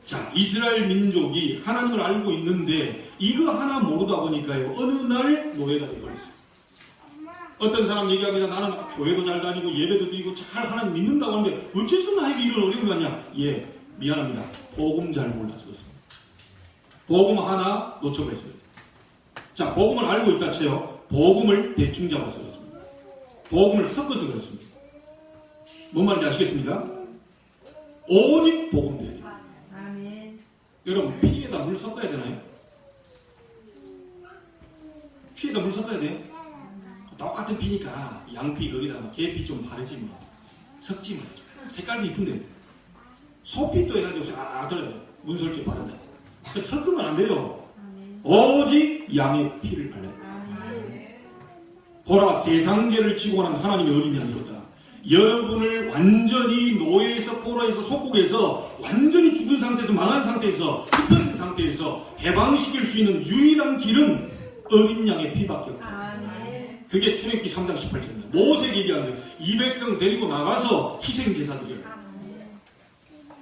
자, 이스라엘 민족이 하나님을 알고 있는데 이거 하나 모르다 보니까요 어느 날 노예가 되어버렸어요. 어떤 사람 얘기합니다. 나는 교회도 잘 다니고 예배도 드리고 잘 하나님 믿는다고 하는데 어째서 나에게 이런 어려움이 왔냐? 예, 미안합니다. 복음 잘 몰라서 그렇습니다. 복음 하나 놓쳐버렸어요. 자, 복음을 알고 있다 쳐요. 복음을 대충 잡아서 그렇습니다. 복음을 섞어서 그렇습니다. 뭔 말인지 아시겠습니까? 오직 복음 돼야 돼요. 아멘. 여러분 피에다 물 섞어야 되나요? 피에다 물 섞어야 돼요? 똑같은 피니까 양피 거기다가 계피 좀 바르지 뭐 섞지 뭐 색깔도 이쁜데 소피도 해가지고 쫙 들어가서 문설주에 바른다. 섞으면 안 돼요. 아멘. 오직 양의 피를 발라야 돼요. 아멘. 보라 세상죄를 지고 난 하나님의 어린 양이로다. 여러분을 완전히 노예에서 포로에서 속국에서 완전히 죽은 상태에서 망한 상태에서 흩어진 상태에서 해방시킬 수 있는 유일한 길은 어린 양의 피밖에 없다. 아멘. 그게 출애굽기 3장 18절입니다. 모세가 얘기하는데 이 백성 데리고 나가서 희생제사 드려요.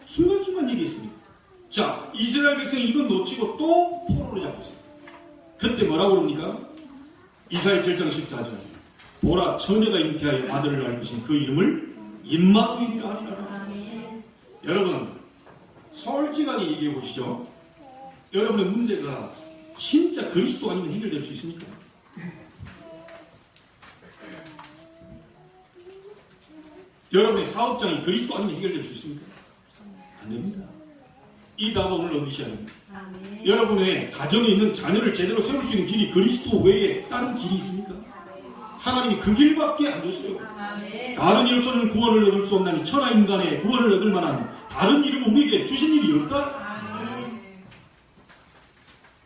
순간순간 얘기했습니다. 자, 이스라엘 백성이 이건 놓치고 또 포로를 잡았어요. 그때 뭐라고 그럽니까? 이사야 7장 14절. 보라 처녀가 잉태하여 아들을 낳을 것인 그 이름을 임마누엘이라 하리라. 아멘. 여러분 솔직하게 얘기해 보시죠. 여러분의 문제가 진짜 그리스도 아니면 해결될 수 있습니까? 여러분의 사업장이 그리스도 아니면 해결될 수 있습니까? 안 됩니다. 이 답을 오늘 얻으셔야 됩니다. 아멘. 여러분의 가정에 있는 자녀를 제대로 세울 수 있는 길이 그리스도 외에 다른 길이 있습니까? 하나님이 그 길밖에 안 줬어요. 아멘. 다른 이로서는 구원을 얻을 수 없나니 천하 인간의 구원을 얻을 만한 다른 이름을 우리에게 주신 일이 없다? 아멘.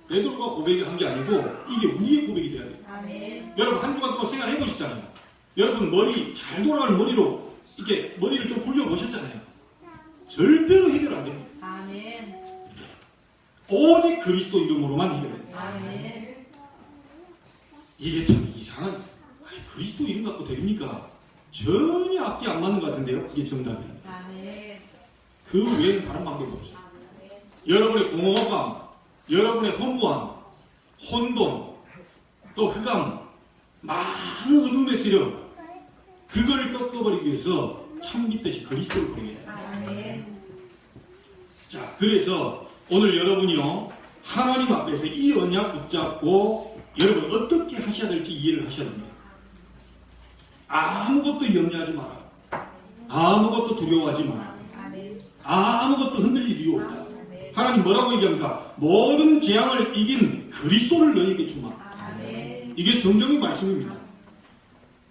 베드로가 고백한 게 아니고 이게 우리의 고백이 돼야 돼요. 아멘. 여러분 한 주간 동안 생각해 보셨잖아요. 여러분 머리 잘 돌아가는 머리로 이렇게 머리를 좀 굴려 보셨잖아요. 절대로 해결 안 됩니다. 아멘. 오직 그리스도 이름으로만 해결됩니다. 아멘. 이게 참 이상한 그리스도 이름 갖고 됩니까? 전혀 앞뒤 안 맞는 것 같은데요. 그게 정답이에요. 아멘. 그 외에는 다른 방법이 없어요. 여러분의 공허감, 여러분의 허무함, 혼돈, 또 흑암, 많은 어둠의 세력, 그걸 꺾어버리기 위해서 참 믿듯이 그리스도를 보내야 돼요. 아멘. 자, 그래서 오늘 여러분이요 하나님 앞에서 이 언약 붙잡고 여러분 어떻게 하셔야 될지 이해를 하셔야 됩니다. 아무것도 염려하지 마라. 아무것도 두려워하지 마라. 아멘. 아무것도 흔들릴 이유 없다. 하나님 뭐라고 얘기합니까? 모든 재앙을 이긴 그리스도를 너희에게 주마. 아멘. 이게 성경의 말씀입니다.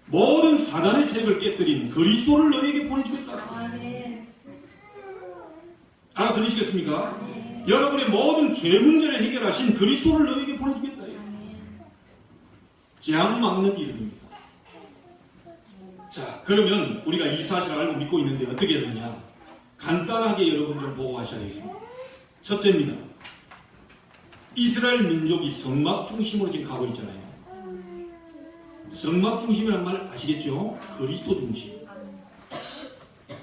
모든 사단의 세력을 깨뜨린 그리스도를 너희에게 보내주겠다. 아멘. 알아들으시겠습니까? 아멘. 여러분의 모든 죄 문제를 해결하신 그리스도를 너희에게 보내주겠다. 아멘. 재앙 막는 이름입니다. 자, 그러면 우리가 이 사실을 알고 믿고 있는데 어떻게 해야 되느냐? 간단하게 여러분 좀 보고 하셔야 되겠습니다. 첫째입니다. 이스라엘 민족이 성막 중심으로 지금 가고 있잖아요. 성막 중심이란 말 아시겠죠? 그리스도 중심.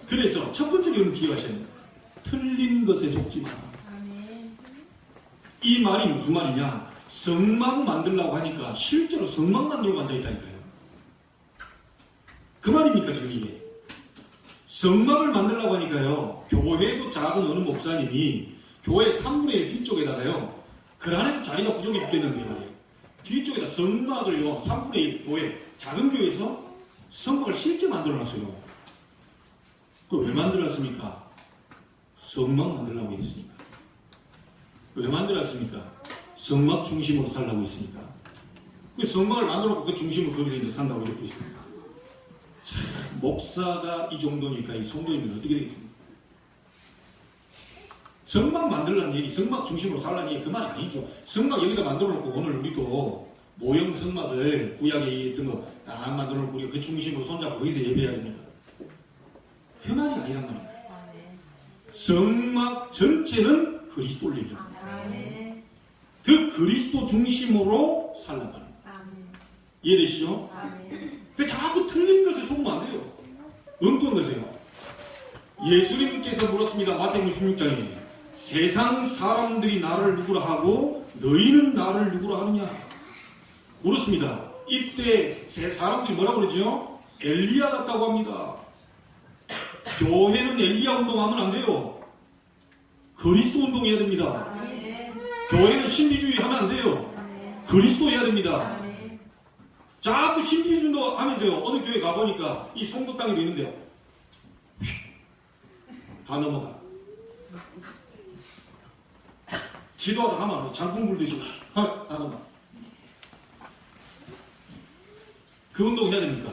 그래서 첫 번째 여러분 기억하셔야 됩니다. 틀린 것에 속지 마라. 이 말이 무슨 말이냐? 성막 만들려고 하니까 실제로 성막 만들고 앉아있다니까요. 그 말입니까 지금 이게? 성막을 만들려고 하니까요. 교회도 작은 어느 목사님이 교회 3분의 1 뒤쪽에다가요. 그 안에도 자리가 부족해 죽겠는데 말이에요. 뒤쪽에다 성막을요. 3분의 1 교회, 작은 교회에서 성막을 실제 만들어놨어요. 그걸 왜 만들었습니까? 성막 만들려고 했으니까. 왜 만들었습니까? 성막 중심으로 살라고 했으니까. 그 성막을 만들어놓고 그 중심으로 거기서 이제 산다고 이렇게 했습니다. 목사가 이 정도니까 이 성도님은 어떻게 되겠습니까? 성막 만들라는 얘기, 성막 중심으로 살라는 얘기 그 말이 아니죠. 성막 여기다 만들어놓고 오늘 우리도 모형 성막을 구약에 있던 거 다 만들어놓고 우리가 그 중심으로 손잡고 거기서 예배해야 됩니다. 그 말이 아니란 말입니다. 성막 전체는 그리스도를 얘기합니다. 그 그리스도 중심으로 살란 말입니다. 이해되시죠? 근데 자꾸 틀린 것에 속으면 안 돼요. 엉뚱한 것이에요. 예수님께서 물었습니다. 마태복음 16장에 세상 사람들이 나를 누구라 하고 너희는 나를 누구라 하느냐 물었습니다. 이때 사람들이 뭐라고 그러죠? 엘리야 같다고 합니다. 교회는 엘리야 운동하면 안 돼요. 그리스도 운동해야 됩니다. 교회는 신비주의 하면 안 돼요. 그리스도 해야 됩니다. 자꾸 신비주의 운동 하면서요. 어느 교회 가보니까 이 송도 땅에도 있는데요. 다 넘어가. 기도하다 하면 장풍 불듯이 다 넘어가. 그 운동 해야 됩니까?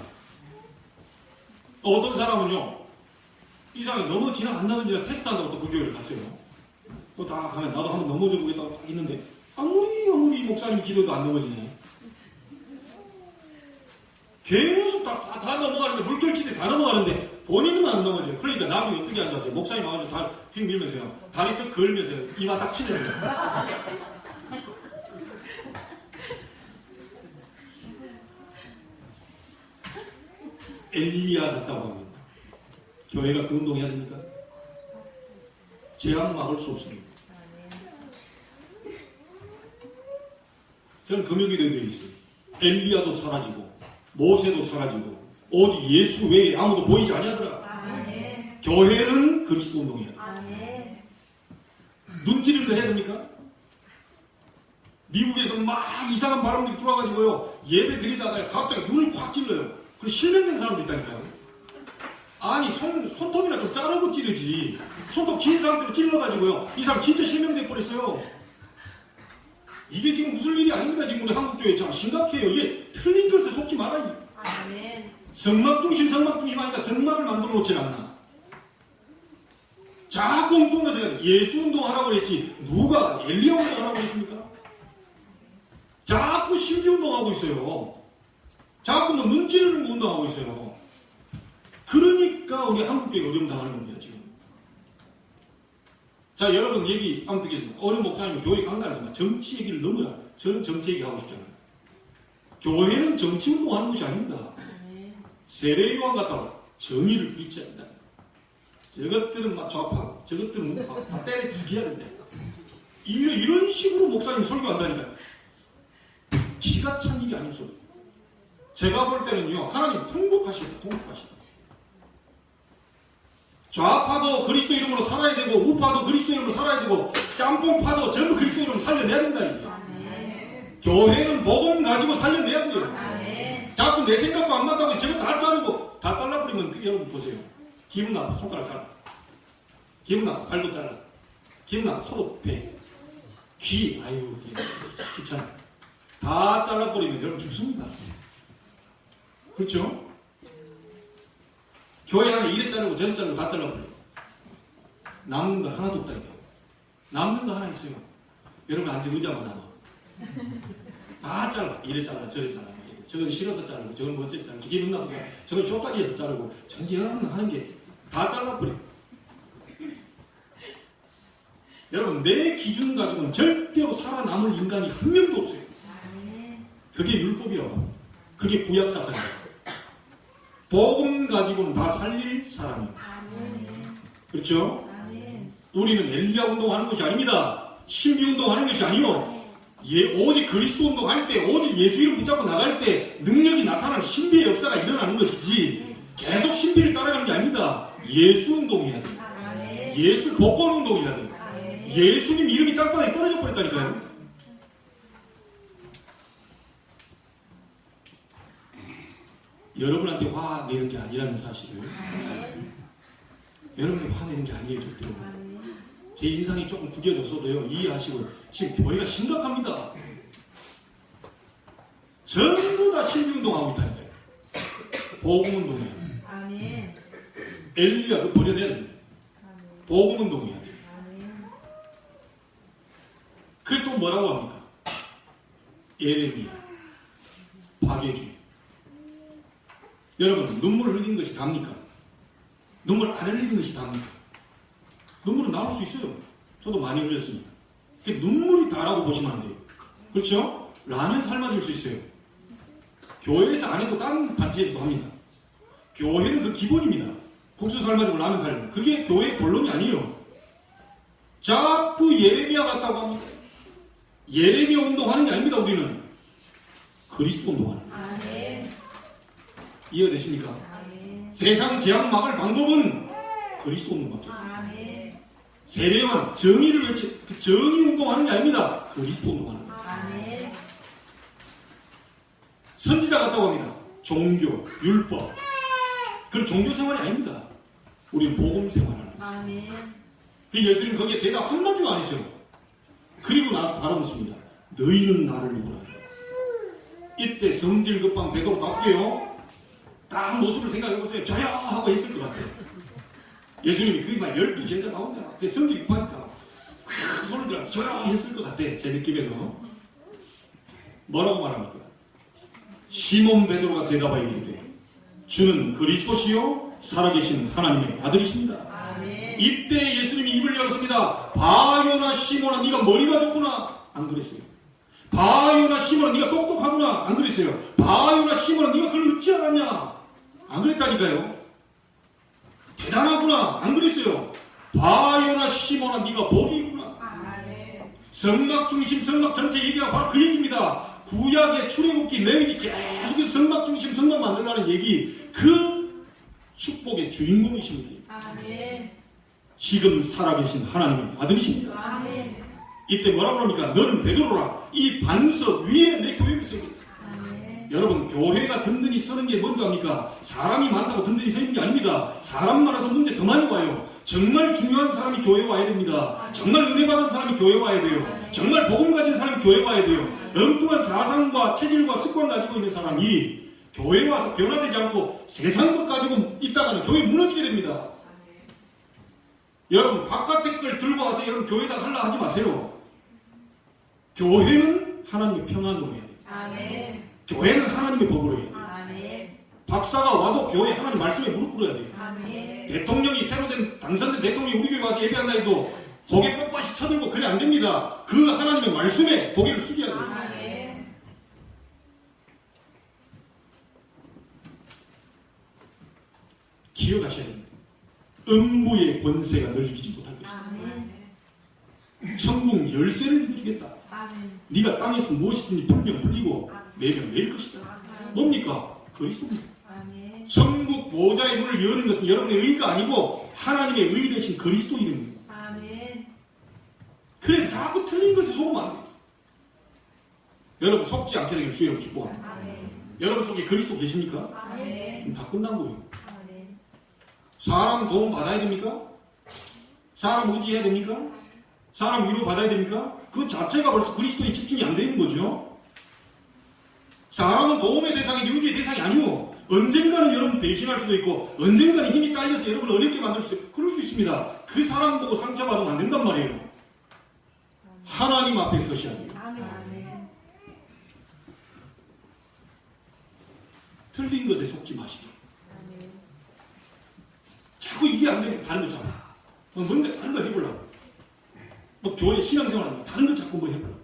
어떤 사람은요. 이상하게 넘어 지나간다든지 테스트한다고 또 그 교회를 갔어요. 또 다 가면 나도 한번 넘어져 보겠다고 딱 있는데 아무리 목사님 기도도 안 넘어지네. 계속 다 넘어가는데 물결치대 다 넘어가는데 본인은 안 넘어져요. 그러니까 남이 어떻게 앉았어요? 목사님 와가지고 다리 휙 밀면서요. 다리 딱 걸면서 이마 딱 치면서요. 엘리야 같다고 합니다. 교회가 그 운동 해야 됩니까? 재앙 막을 수 없습니다. 저는 금요기도에 되어 있어요. 엘리야도 사라지고 모세도 사라지고 오직 예수 외에 아무도 보이지 아니하더라. 교회는 그리스도 운동이에요. 눈치를 해야 됩니까? 미국에서 막 이상한 바람들이 들어와가지고요. 예배 드리다가 갑자기 눈을 콱 찔러요. 그리고 실명된 사람도 있다니까요. 아니 손톱이나 좀 자르고 찌르지. 손톱 긴 사람대로 찔러가지고요. 이 사람 진짜 실명돼 버렸어요. 이게 지금 무슨 일이 아닙니다. 지금 우리 한국교회 참 심각해요. 이게 틀린 것에 속지 말아요. 성막 중심 하니까 성막을 만들어 놓지 않나. 자꾸 엉뚱해서 예수 운동하라고 했지 누가 엘리야 운동하라고 했습니까? 자꾸 신비 운동하고 있어요. 자꾸 뭐 눈 찌르는 거 운동하고 있어요. 그러니까 우리 한국교회가 어려움 당하는 겁니다. 지금. 자, 여러분 얘기 한번 듣겠습니다. 어느 목사님은 교회 강단에서 정치 얘기를 너무 저는 정치 얘기 하고 싶잖아요. 교회는 정치 운동하는 것이 아닙니다. 세례요한 같다고 정의를 부리지 않는다. 저것들은 막 좌파고 저것들은 우파고 다 때려 죽여야 된다. 이런 식으로 목사님 설교한다니까요. 기가 찬 일이 아닐 소리. 제가 볼 때는요. 하나님 통곡하시다. 좌파도 그리스도 이름으로 살아야 되고 우파도 그리스도 이름으로 살아야 되고 짬뽕파도 전부 그리스도 이름으로 살려내야 된다. 이게. 교회는 복음 가지고 살려내야 돼요. 자꾸 내 생각과 안 맞다고 해서 저거 다 자르고 다 잘라버리면 여러분 보세요. 기분 나빠. 손가락 잘라. 기분 나빠. 발도 잘라. 기분 나빠. 코도 배. 귀. 아유 귀찮아. 다 잘라버리면 여러분 죽습니다. 그렇죠? 교회 안에 이래 자르고 저래 자르고 다 잘라버려요. 남는 거 하나도 없다니까. 남는 거 하나 있어요. 여러분 앉은 의자만 남아. 다 잘라. 이래 잘라 저래 잘라. 저건 실어서 자르고 저건 멋져서 자르고 저게 눈나쁘고 저건 쇼다리에서 자르고 저건 여러 하는 게 다 잘라버려. 여러분 내 기준 가지고는 절대로 살아남을 인간이 한 명도 없어요. 그게 율법이라고 합니다. 그게 구약사상이에요. 복음 가지고는 다 살릴 사람이에요. 그렇죠? 우리는 엘리야 운동하는 것이 아닙니다. 신비 운동하는 것이 아니요. 오직 그리스도 운동할 때, 오직 예수 이름 붙잡고 나갈 때 능력이 나타나는 신비의 역사가 일어나는 것이지 계속 신비를 따라가는 게 아닙니다. 예수 운동해야 돼요. 예수 복권 운동해야 돼요. 예수님 이름이 땅바닥에 떨어져 버렸다니까요. 여러분한테 화내는 게 아니라는 사실을 여러분이 화내는 게 아니에요. 절대로. 제 인상이 조금 구겨졌어도요. 이해하시고 지금 교회가 심각합니다. 전부 다 신비운동하고 있다니까요. 복음운동이에요. 엘리야 그 버려내야 됩니다. 복음운동해야 돼요. 그걸 또 뭐라고 합니까? 예레미야, 박예주. 여러분 눈물을 흘리는 것이 답니까? 눈물 안 흘리는 것이 답니까? 눈물은 나올 수 있어요. 저도 많이 흘렸습니다. 눈물이 다라고 보시면 안 돼요. 그렇죠? 라면 삶아줄 수 있어요. 교회에서 안 해도 다른 단체에서도 합니다. 교회는 그 기본입니다. 국수 삶아주고 라면 삶고 그게 교회의 본론이 아니에요. 자꾸 예레미야 같다고 합니다. 예레미야 운동하는 게 아닙니다. 우리는 그리스도 운동하는 거예요. 이해되십니까? 세상 재앙 막을 방법은 그리스도 운동밖에 없어요. 세례요한 정의를 외치 정의 운동하는 게 아닙니다. 그리스도 운동하는 거예요. 선지자 같다고 합니다. 종교, 율법 그런 종교 생활이 아닙니다. 우리는 복음 생활하는 거예요. 예수님 거기에 대답 한마디도 안 했어요. 그리고 나서 바로 묻습니다. 너희는 나를 누구라? 이때 성질 급한 베드로답게요. 딱 모습을 생각해보세요. 저요! 하고 있을 것 같아요. 예수님이 그게 막 12제자 나온다. 성질 급하니까 소리 들어 저요! 했을 것 같아. 제 느낌에도. 뭐라고 말합니까? 시몬 베드로가 대답하여 이르되 주는 그리스도시요 살아계신 하나님의 아들이십니다. 이때 예수님이 입을 열었습니다. 바요나 시몬아 네가 머리가 좋구나. 안 그랬어요. 바요나 시몬아 네가 똑똑하구나. 안 그랬어요. 바요나 시몬아 네가 그걸 어찌 알았냐. 안 그랬다니까요. 대단하구나. 안 그랬어요. 바요나 시몬아 네가 복이 있구나. 성막 중심 성막 전체 얘기가 바로 그 얘기입니다. 구약의 출애굽기 레위기 계속해서 성막 중심 성막 만들라는 얘기 그 축복의 주인공이십니다. 지금 살아계신 하나님의 아들이십니다. 이때 뭐라고 합니까? 너는 베드로라. 이 반석 위에 내 교회를 세우겠다. 여러분 교회가 든든히 서는 게 뭔지 압니까? 사람이 많다고 든든히 서 있는 게 아닙니다. 사람 많아서 문제 더 많이 와요. 정말 중요한 사람이 교회에 와야 됩니다. 정말 은혜 받은 사람이 교회에 와야 돼요. 정말 복음 가진 사람이 교회에 와야 돼요. 엉뚱한 사상과 체질과 습관 가지고 있는 사람이 교회에 와서 변화되지 않고 세상 것 가지고 있다가는 교회 무너지게 됩니다. 여러분 바깥의 걸 들고 와서 여러분 교회에다 하려 하지 마세요. 교회는 하나님의 평안으로 해야 돼요. 교회는 하나님의 법으로 해야 돼요. 박사가 와도 교회 하나님 말씀에 무릎 꿇어야 돼요. 대통령이 새로 된 당선된 대통령이 우리 교회 와서 예배한다 해도 고개 뻣뻣이 쳐들고 그래 안 됩니다. 그 하나님의 말씀에 고개를 숙여야 돼요. 기억하셔야 됩니다. 음부의 권세가 널 이기지 못할 것이다. 천국 열쇠를 이겨주겠다. 네가 땅에서 무엇이든지 풀면 풀리고 매면 매일 것이다. 뭡니까? 그리스도입니다. 천국 보좌의 문을 여는 것은 여러분의 의가 아니고 하나님의 의 대신 그리스도 이름입니다. 그래서 자꾸 틀린 것에 속으면 안 돼요. 여러분 속지 않게 되길 주여 축복합니다. 여러분 속에 그리스도 계십니까? 그럼 다 끝난 거예요. 사람 도움 받아야 됩니까? 사람 의지해야 됩니까? 사람 위로 받아야 됩니까? 그 자체가 벌써 그리스도에 집중이 안 되는 거죠. 사람은 도움의 대상이 의지의 대상이 아니고 언젠가는 여러분 배신할 수도 있고 언젠가는 힘이 딸려서 여러분을 어렵게 만들 수 있고 그럴 수 있습니다. 그 사람 보고 상처받으면 안 된단 말이에요. 하나님 앞에 서셔야 돼요. 틀린 것에 속지 마시고. 아멘. 자꾸 이게 안 되니까 다른 거 잡아. 뭔가 다른 거 해보려고. 뭐 교회 신앙생활하면 다른 거 자꾸 뭐 해보려고.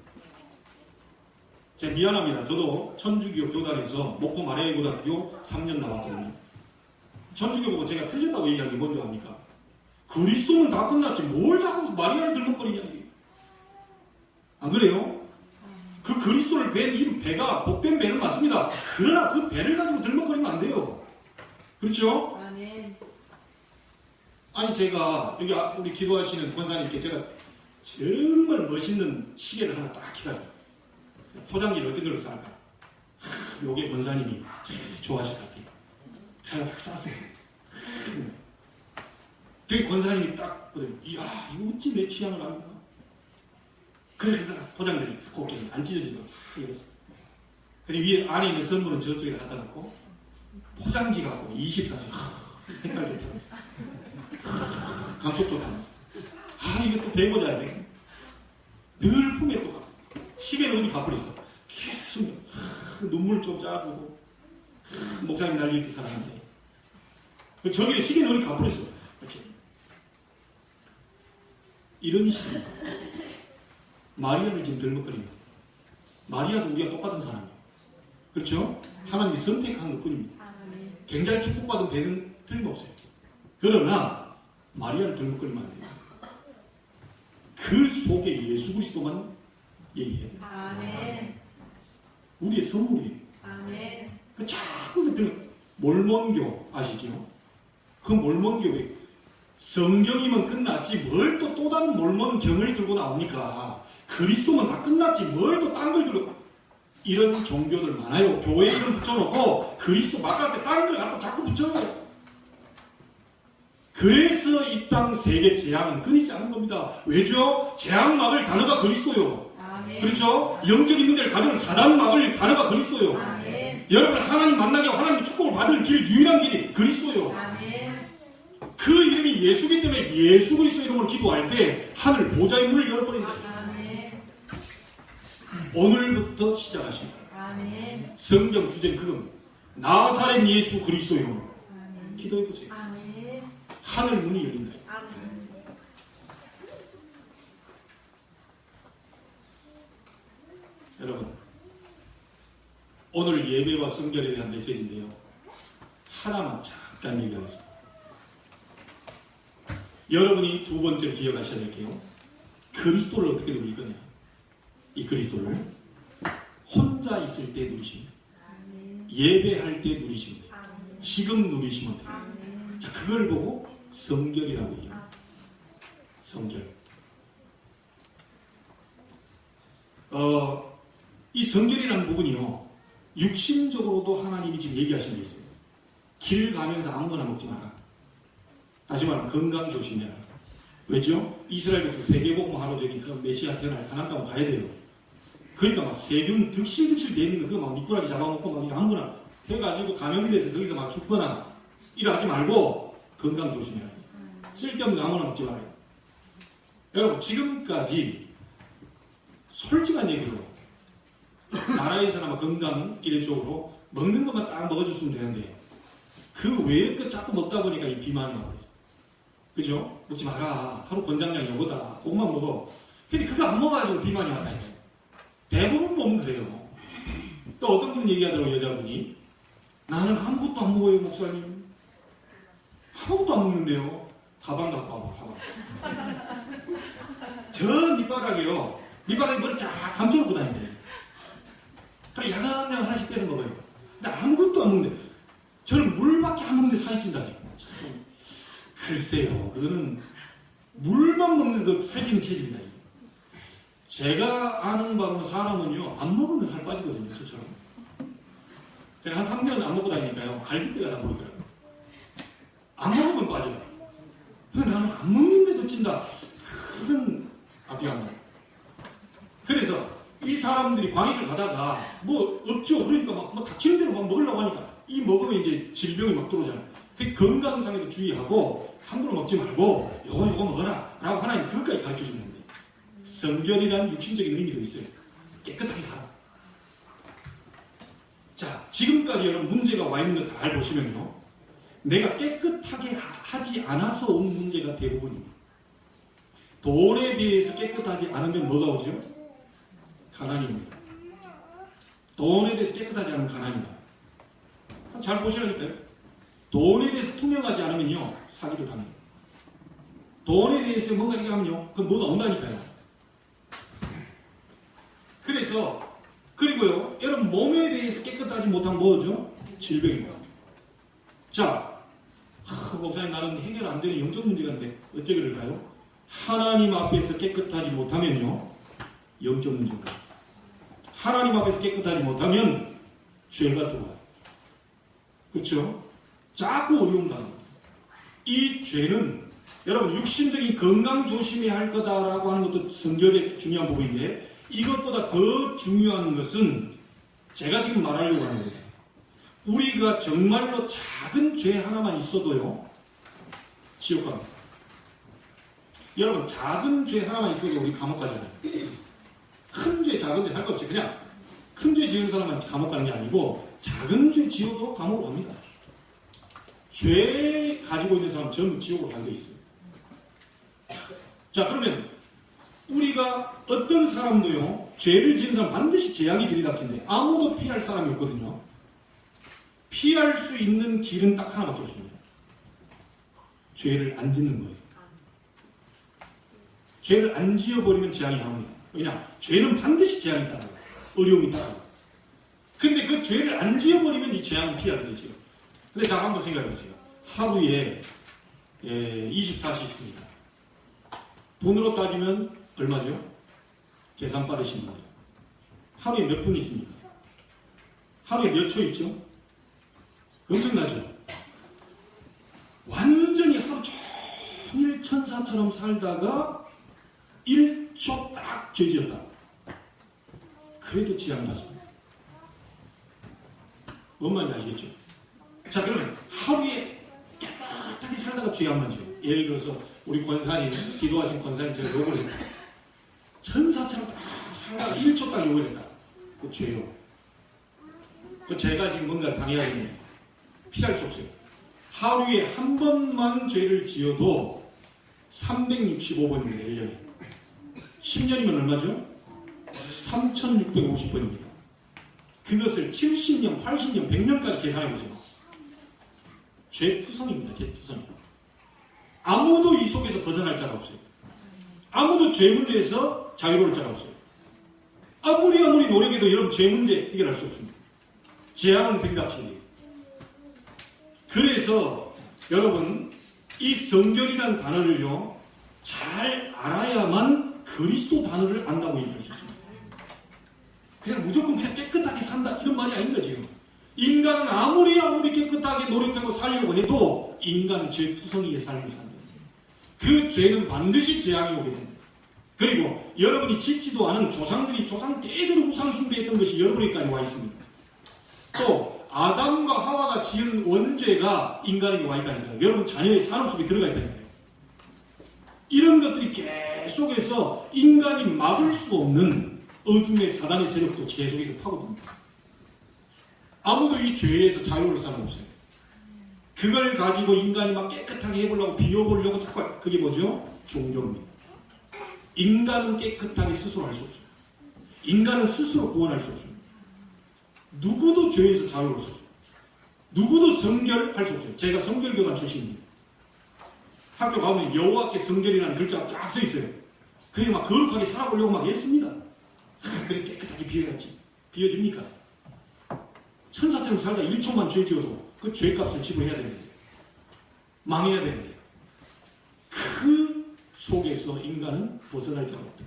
제가 미안합니다. 저도 천주교 교단에서 목포 마레고등학교 3년 나왔거든요. 천주교 보고 제가 틀렸다고 얘기하는 게 뭔지 압니까? 그리스도는 다 끝났지 뭘 자꾸 마리아를 들먹거리냐. 안 그래요? 그 그리스도를 뵌 이 배가 복된 배는 맞습니다. 그러나 그 배를 가지고 들먹거리면 안 돼요. 그렇죠? 아멘. 아니 제가 여기 우리 기도하시는 권사님께 제가 정말 멋있는 시계를 하나 딱 기다려요. 포장지를 어떤 걸로 쌀까? 요게 권사님이 제일 좋아하실 것 같아요. 하나 딱 쌌어요. 그게 권사님이 딱 보더니 이야 이거 어찌 내 취향을 압니까? 그래서 포장지를 곱게 안 찢어지도록 딱 이랬어요. 그리고 위에 안에 있는 선물은 저쪽에 갖다 놓고 포장지 갖고 24시간 색깔 좋다. 감촉 좋다. 이것도 배워줘야 돼. 늘 품에 또 가. 시계는 어디 가버려 있어. 계속 눈물 좀 짜고 목사님 날 이렇게 사랑한대. 저기 시계는 어디 가버려 있어. 이렇게 이런 식으로 마리아를 지금 들먹거립니다. 마리아도 우리가 똑같은 사람이에요. 그렇죠? 하나님이 선택한 것뿐입니다. 아멘. 굉장히 축복받은 배는 틀림없어요. 그러나 마리아를 들먹거리면 안 돼요. 그 속에 예수 그리스도만 얘기해야 돼요. 아멘. 우리의 선물이에요. 아멘. 그 자꾸 들은 몰몬교 아시죠? 그 몰몬교에 성경이면 끝났지 뭘 또 다른 몰몬경을 들고 나옵니까? 그리스도면 다 끝났지 뭘 또 딴 걸 들고. 이런 종교들 많아요. 교회 이름 붙여놓고 그리스도 막갈 때 다른 걸 갖다 자꾸 붙여놓고. 그래서 이 땅 세계 재앙은 끊이지 않은 겁니다. 왜죠? 재앙 막을 단어가 그리스도요. 아멘. 그렇죠? 영적인 문제를 가져오는 사단 막을 단어가 그리스도요. 아멘. 여러분 하나님 만나게 하고 하나님의 축복을 받을 길 유일한 길이 그리스도요. 아멘. 그 이름이 예수기 때문에 예수 그리스도 이름으로 기도할 때 하늘 보좌의 문을 열어버린다. 아멘. 오늘부터 시작하십니다. 아멘. 성경 주제는 그겁니다. 나사렛 예수 그리스도요. 아멘. 기도해보세요. 아멘. 하늘 문이 열린다. 아멘. 여러분 오늘 예배와 성결에 대한 메시지인데요. 하나만 잠깐 얘기하겠습니다. 여러분이 두 번째로 기억하셔야 될 게요. 그리스도를 어떻게 누릴 거냐. 이 그리스도를 혼자 있을 때 누리십니다. 아멘. 예배할 때 누리시면 돼요. 아멘. 지금 지금 누리시면 돼요. 아멘. 자, 그걸 보고 성결이라고 해요. 성결. 이 성결이라는 부분이요. 육신적으로도 하나님이 지금 얘기하신 게 있어요. 길 가면서 아무거나 먹지 마라. 다시 말하면 건강 조심해라. 왜죠? 이스라엘 백성 세계복음 하러 저기 그 메시아 태어날 가나안 가면 가야 돼요. 그러니까 막 세균 득실득실 돼 있는 거 그거 막 미꾸라지 잡아먹고 막 아무거나 해가지고 감염돼서 거기서 막 죽거나 이러지 말고 건강 조심해라. 쓸데없는 거 아무거나 먹지 말아요. 여러분 지금까지 솔직한 얘기로 나라에서나 건강 이래쪽으로 먹는 것만 딱 먹어줬으면 되는데 그 외의 것 자꾸 먹다 보니까 이 비만이 와버렸어. 그죠? 먹지 마라. 하루 권장량이 이거다. 그것만 먹어. 근데 그거 안 먹어가지고 비만이 왔다니까요. 대부분 보면 그래요. 또 어떤 분 얘기하더라고요. 여자분이 나는 아무것도 안 먹어요 목사님. 아무것도 안 먹는데요. 가방 갖고 와봐. 가방. 저 밑바닥이요. 밑바닥에 머리 쫙 감춰놓고 다니는데 그래 야간양 하나씩 빼서 먹어요. 근데 아무것도 안 먹는데 저는 물밖에 안 먹는데 살이 찐다니. 참 글쎄요. 그거는 물만 먹는데도 살찌는 체질이다. 제가 아는 바로는 사람은요 안 먹으면 살 빠지거든요. 저처럼. 제가 한 3년 안 먹고 다니니까요 갈비뼈가 다 보이더라고요. 안 먹으면 빠져요. 근데 나는 안 먹는데도 찐다. 그건 앞이 안 나요. 그래서 이 사람들이 광야를 가다가 뭐 없죠. 그러니까 막 닥치는 대로 막 먹으려고 하니까 이 먹으면 이제 질병이 막 들어오잖아요. 그 건강상에도 주의하고 함부로 먹지 말고 요거 먹어라 라고 하나님 그것까지 가르쳐 주는 거예요. 성결이라는 육신적인 의미도 있어요. 깨끗하게 가라. 자, 지금까지 여러분 문제가 와 있는 거 잘 보시면요. 내가 깨끗하게 하지 않아서 온 문제가 대부분입니다. 돈에 대해서 깨끗하지 않으면 뭐가 오죠? 가난입니다. 돈에 대해서 깨끗하지 않으면 가난입니다. 잘 보시라니까요. 돈에 대해서 투명하지 않으면요, 사기도 당해요. 돈에 대해서 뭔가 얘기하면요, 그건 뭐가 온다니까요. 그래서, 그리고요, 여러분 몸에 대해서 깨끗하지 못한 뭐죠? 질병입니다. 자, 목사님 나는 해결 안 되는 영적 문제가 있는데 어째 그럴까요? 하나님 앞에서 깨끗하지 못하면요, 영적 문제입니다. 하나님 앞에서 깨끗하지 못하면 죄가 들어와요. 그렇죠? 자꾸 어려움 당합니다. 이 죄는 여러분 육신적인 건강 조심해야 할 거다라고 하는 것도 성경의 중요한 부분인데, 이것보다 더 중요한 것은 제가 지금 말하려고 하는 거예요. 우리가 정말로 작은 죄 하나만 있어도요, 지옥 갑니다. 여러분 작은 죄 하나만 있어도 우리 감옥 가잖아요. 큰 죄 작은 죄 할 거 없이 그냥 큰 죄 지은 사람만 감옥 가는 게 아니고 작은 죄 지어도 감옥으로 갑니다. 죄 가지고 있는 사람 전부 지옥으로 가게 돼 있어요. 자, 그러면 우리가 어떤 사람도요, 죄를 지은 사람 반드시 재앙이 들이닥치는데 아무도 피할 사람이 없거든요. 피할 수 있는 길은 딱 하나밖에 없습니다. 죄를 안 짓는 거예요. 죄를 안 지어버리면 재앙이 안 옵니다. 왜냐? 죄는 반드시 재앙이 따라요. 어려움이 따라요. 근데 그 죄를 안 지어버리면 이 재앙은 피하게 되죠. 근데 자, 한번 생각해보세요. 하루에 24시 있습니다. 돈으로 따지면 얼마죠? 계산 빠르신 분들. 하루에 몇 분 있습니까? 하루에 몇 초 있죠? 엄청나죠? 완전히 하루 종일 천사처럼 살다가 1초 딱 죄지었다. 그래도 지향 받습니다. 뭔 말인지 아시겠죠? 자, 그러면 하루에 깨끗하게 살다가 죄 안 만져요. 예를 들어서 우리 권사님, 기도하신 권사님 제가 욕을 했다. 천사처럼 딱 살다가 1초 딱 욕을 했다. 그 죄요. 그 제가 지금 뭔가 당해야 되는 피할 수 없어요. 하루에 한 번만 죄를 지어도 365번입니다. 1년에. 10년이면 얼마죠? 3650번입니다. 그것을 70년, 80년, 100년까지 계산해보세요. 죄투성입니다. 죄투성. 아무도 이 속에서 벗어날 자가 없어요. 아무도 죄 문제에서 자유로울 자가 없어요. 아무리 노력해도 여러분 죄 문제 해결할 수 없습니다. 재앙은 들이닥치는. 그래서 여러분 이 성결이라는 단어를요, 잘 알아야만 그리스도 단어를 안다고 얘기할 수 있습니다. 그냥 무조건 그냥 깨끗하게 산다 이런 말이 아닙니다. 지금 인간은 아무리 깨끗하게 노력하고 살려고 해도 인간은 죄투성이의 삶을 삽니다. 그 죄는 반드시 재앙이 오게 됩니다. 그리고 여러분이 짓지도 않은 조상들이 조상 때대로 우상 숭배했던 것이 여러분에게까지 와 있습니다. 또 아담과 하와가 지은 원죄가 인간에게 와 있다니까요. 여러분 자녀의 산업 속에 들어가 있다니까요. 이런 것들이 계속해서 인간이 막을 수 없는 어둠의 사단의 세력도 계속해서 파고듭니다. 아무도 이 죄에서 자유로울 사람 없어요. 그걸 가지고 인간이 막 깨끗하게 해보려고 비워보려고 자꾸, 그게 뭐죠? 종교입니다. 인간은 깨끗하게 스스로 할 수 없어요. 인간은 스스로 구원할 수 없어요. 누구도 죄에서 자유로울 수 없어요. 누구도 성결할 수 없어요. 제가 성결교단 출신입니다. 학교 가보면 여호와께 성결이라는 글자가 쫙 써 있어요. 그래서 막 거룩하게 살아보려고 막 했습니다. 그래서 깨끗하게 비워야지. 비워집니까? 천사처럼 살다 1초만 죄 지어도 그 죄값을 지불해야 되는데, 망해야 되는데, 그 속에서 인간은 벗어날 자가 없다.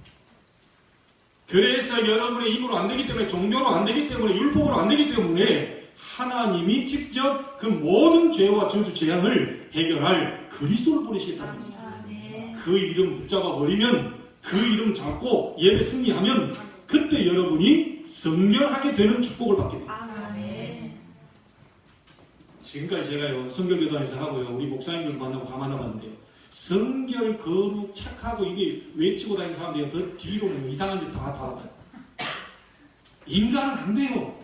그래서 여러분의 입으로 안 되기 때문에, 종교로 안 되기 때문에, 율법으로 안 되기 때문에 하나님이 직접 그 모든 죄와 저주 재앙을 해결할 그리스도를 보내시겠다는 겁니다. 그 이름 붙잡아 버리면, 그 이름 잡고 예배 승리하면 그때 여러분이 성결하게 되는 축복을 받게 됩니다. 지금까지 제가요 성결교단에서 하고요 우리 목사님들 만나고 다 만나봤는데요, 성결, 거룩, 착하고 이게 외치고 다니는 사람들이 더 뒤로는 이상한 짓 다 받아요. 인간은 안 돼요.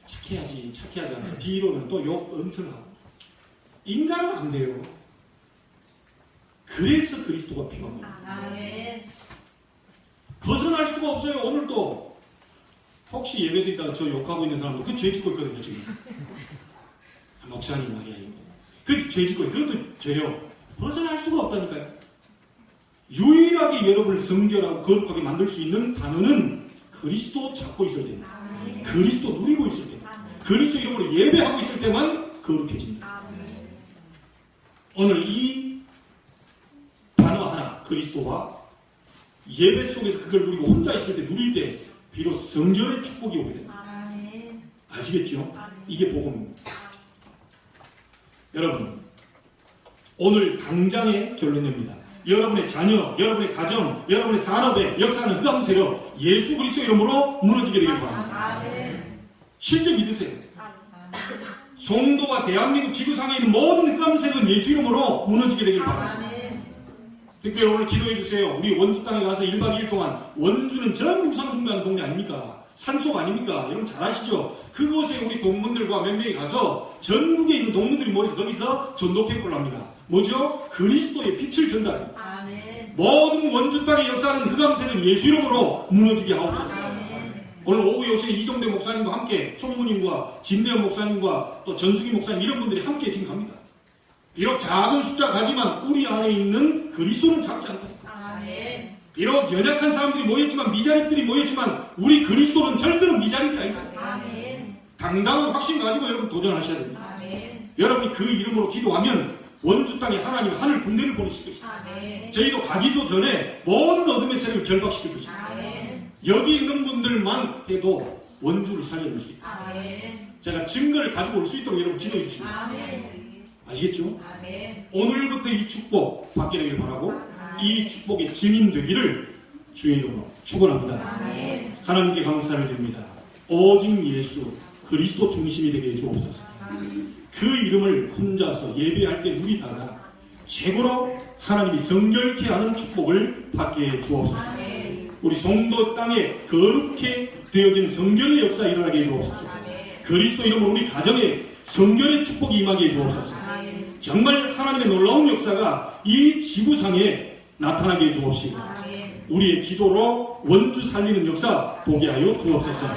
자, 착해야지 착해야지 하면서 뒤로는 또 욕 엄청 하고 인간은 안 돼요. 그래서 그리스도가 필요한 거예요. 아멘. 벗어날 수가 없어요. 오늘도 혹시 예배드리다가 저 욕하고 있는 사람도 그 죄 짓고 있거든요 지금. 목사님 말이야 이거. 그 죄 짓고 그것도 죄요. 벗어날 수가 없다니까요. 유일하게 여러분을 성결하고 거룩하게 만들 수 있는 단어는 그리스도 잡고 있어야 됩니다. 아멘. 그리스도 누리고 있을 때, 아멘. 그리스도 이름으로 예배하고 있을 때만 거룩해집니다. 아멘. 오늘 이 단어 하나, 그리스도와 예배 속에서 그걸 누리고 혼자 있을 때 누릴 때 비로소 성결의 축복이 오게 됩니다. 아멘. 아시겠죠? 아멘. 이게 복음입니다. 여러분, 오늘 당장의 결론 냅니다. 여러분의 자녀, 여러분의 가정, 여러분의 산업의 역사는 흑암 세력 예수 그리스도 이름으로 무너지게 되길 바랍니다. 아멘. 실제 믿으세요. 아멘. 송도와 대한민국 지구상에 있는 모든 흑암 세력은 예수 이름으로 무너지게 되길 바랍니다. 아멘. 특별히 오늘 기도해 주세요. 우리 원주 땅에 가서 1박 2일 동안 원주는 전부 우상숭배하는 동네 아닙니까? 산속 아닙니까? 여러분 잘 아시죠? 그곳에 우리 동문들과 몇 명이 가서 전국에 있는 동문들이 모여서 거기서 전도 캠프를 합니다. 뭐죠? 그리스도의 빛을 전달합니다. 아멘. 모든 원주 땅의 역사는 흑암세는 예수 이름으로 무너지게 하옵소서. 아멘. 오늘 오후에 오신 이종대 목사님과 함께 총무님과 진대현 목사님과 또 전수기 목사님 이런 분들이 함께 지금 갑니다. 비록 작은 숫자 가지만 우리 안에 있는 그리스도는 작지 않다. 아멘. 비록 연약한 사람들이 모였지만 미자립들이 모였지만 우리 그리스도는 절대로 미자립이 아니다. 아멘. 당당한 확신 가지고 여러분 도전하셔야 됩니다. 아멘. 여러분이 그 이름으로 기도하면 원주 땅에 하나님 하늘 군대를 보내실 것입니다. 아멘. 저희도 가기도 전에 모든 어둠의 세력을 결박시킬 것입니다. 아멘. 여기 있는 분들만 해도 원주를 살려낼 수 있다. 아멘. 제가 증거를 가지고 올 수 있도록 여러분 기도해 주십니다. 아멘. 아시겠죠? 아멘. 오늘부터 이 축복 받게 되길 바라고 이 축복의 증인 되기를 주의 이름으로 축원합니다. 아멘. 하나님께 감사를 드립니다. 오직 예수 그리스도 중심이 되게 해주옵소서. 그 이름을 혼자서 예배할 때 누리다가 최고로 하나님이 성결케 하는 축복을 받게 해 주옵소서. 아멘. 우리 송도 땅에 거룩해 되어진 성결의 역사 일어나게 해 주옵소서. 아멘. 그리스도 이름으로 우리 가정에 성결의 축복이 임하게 해 주옵소서. 아멘. 정말 하나님의 놀라운 역사가 이 지구상에 나타나게 해 주옵시고 아멘. 우리의 기도로 원주 살리는 역사 보게 하여 주옵소서.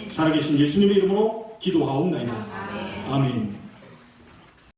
살아계신 예수님의 이름으로 기도하옵나이다. 아멘. 아멘.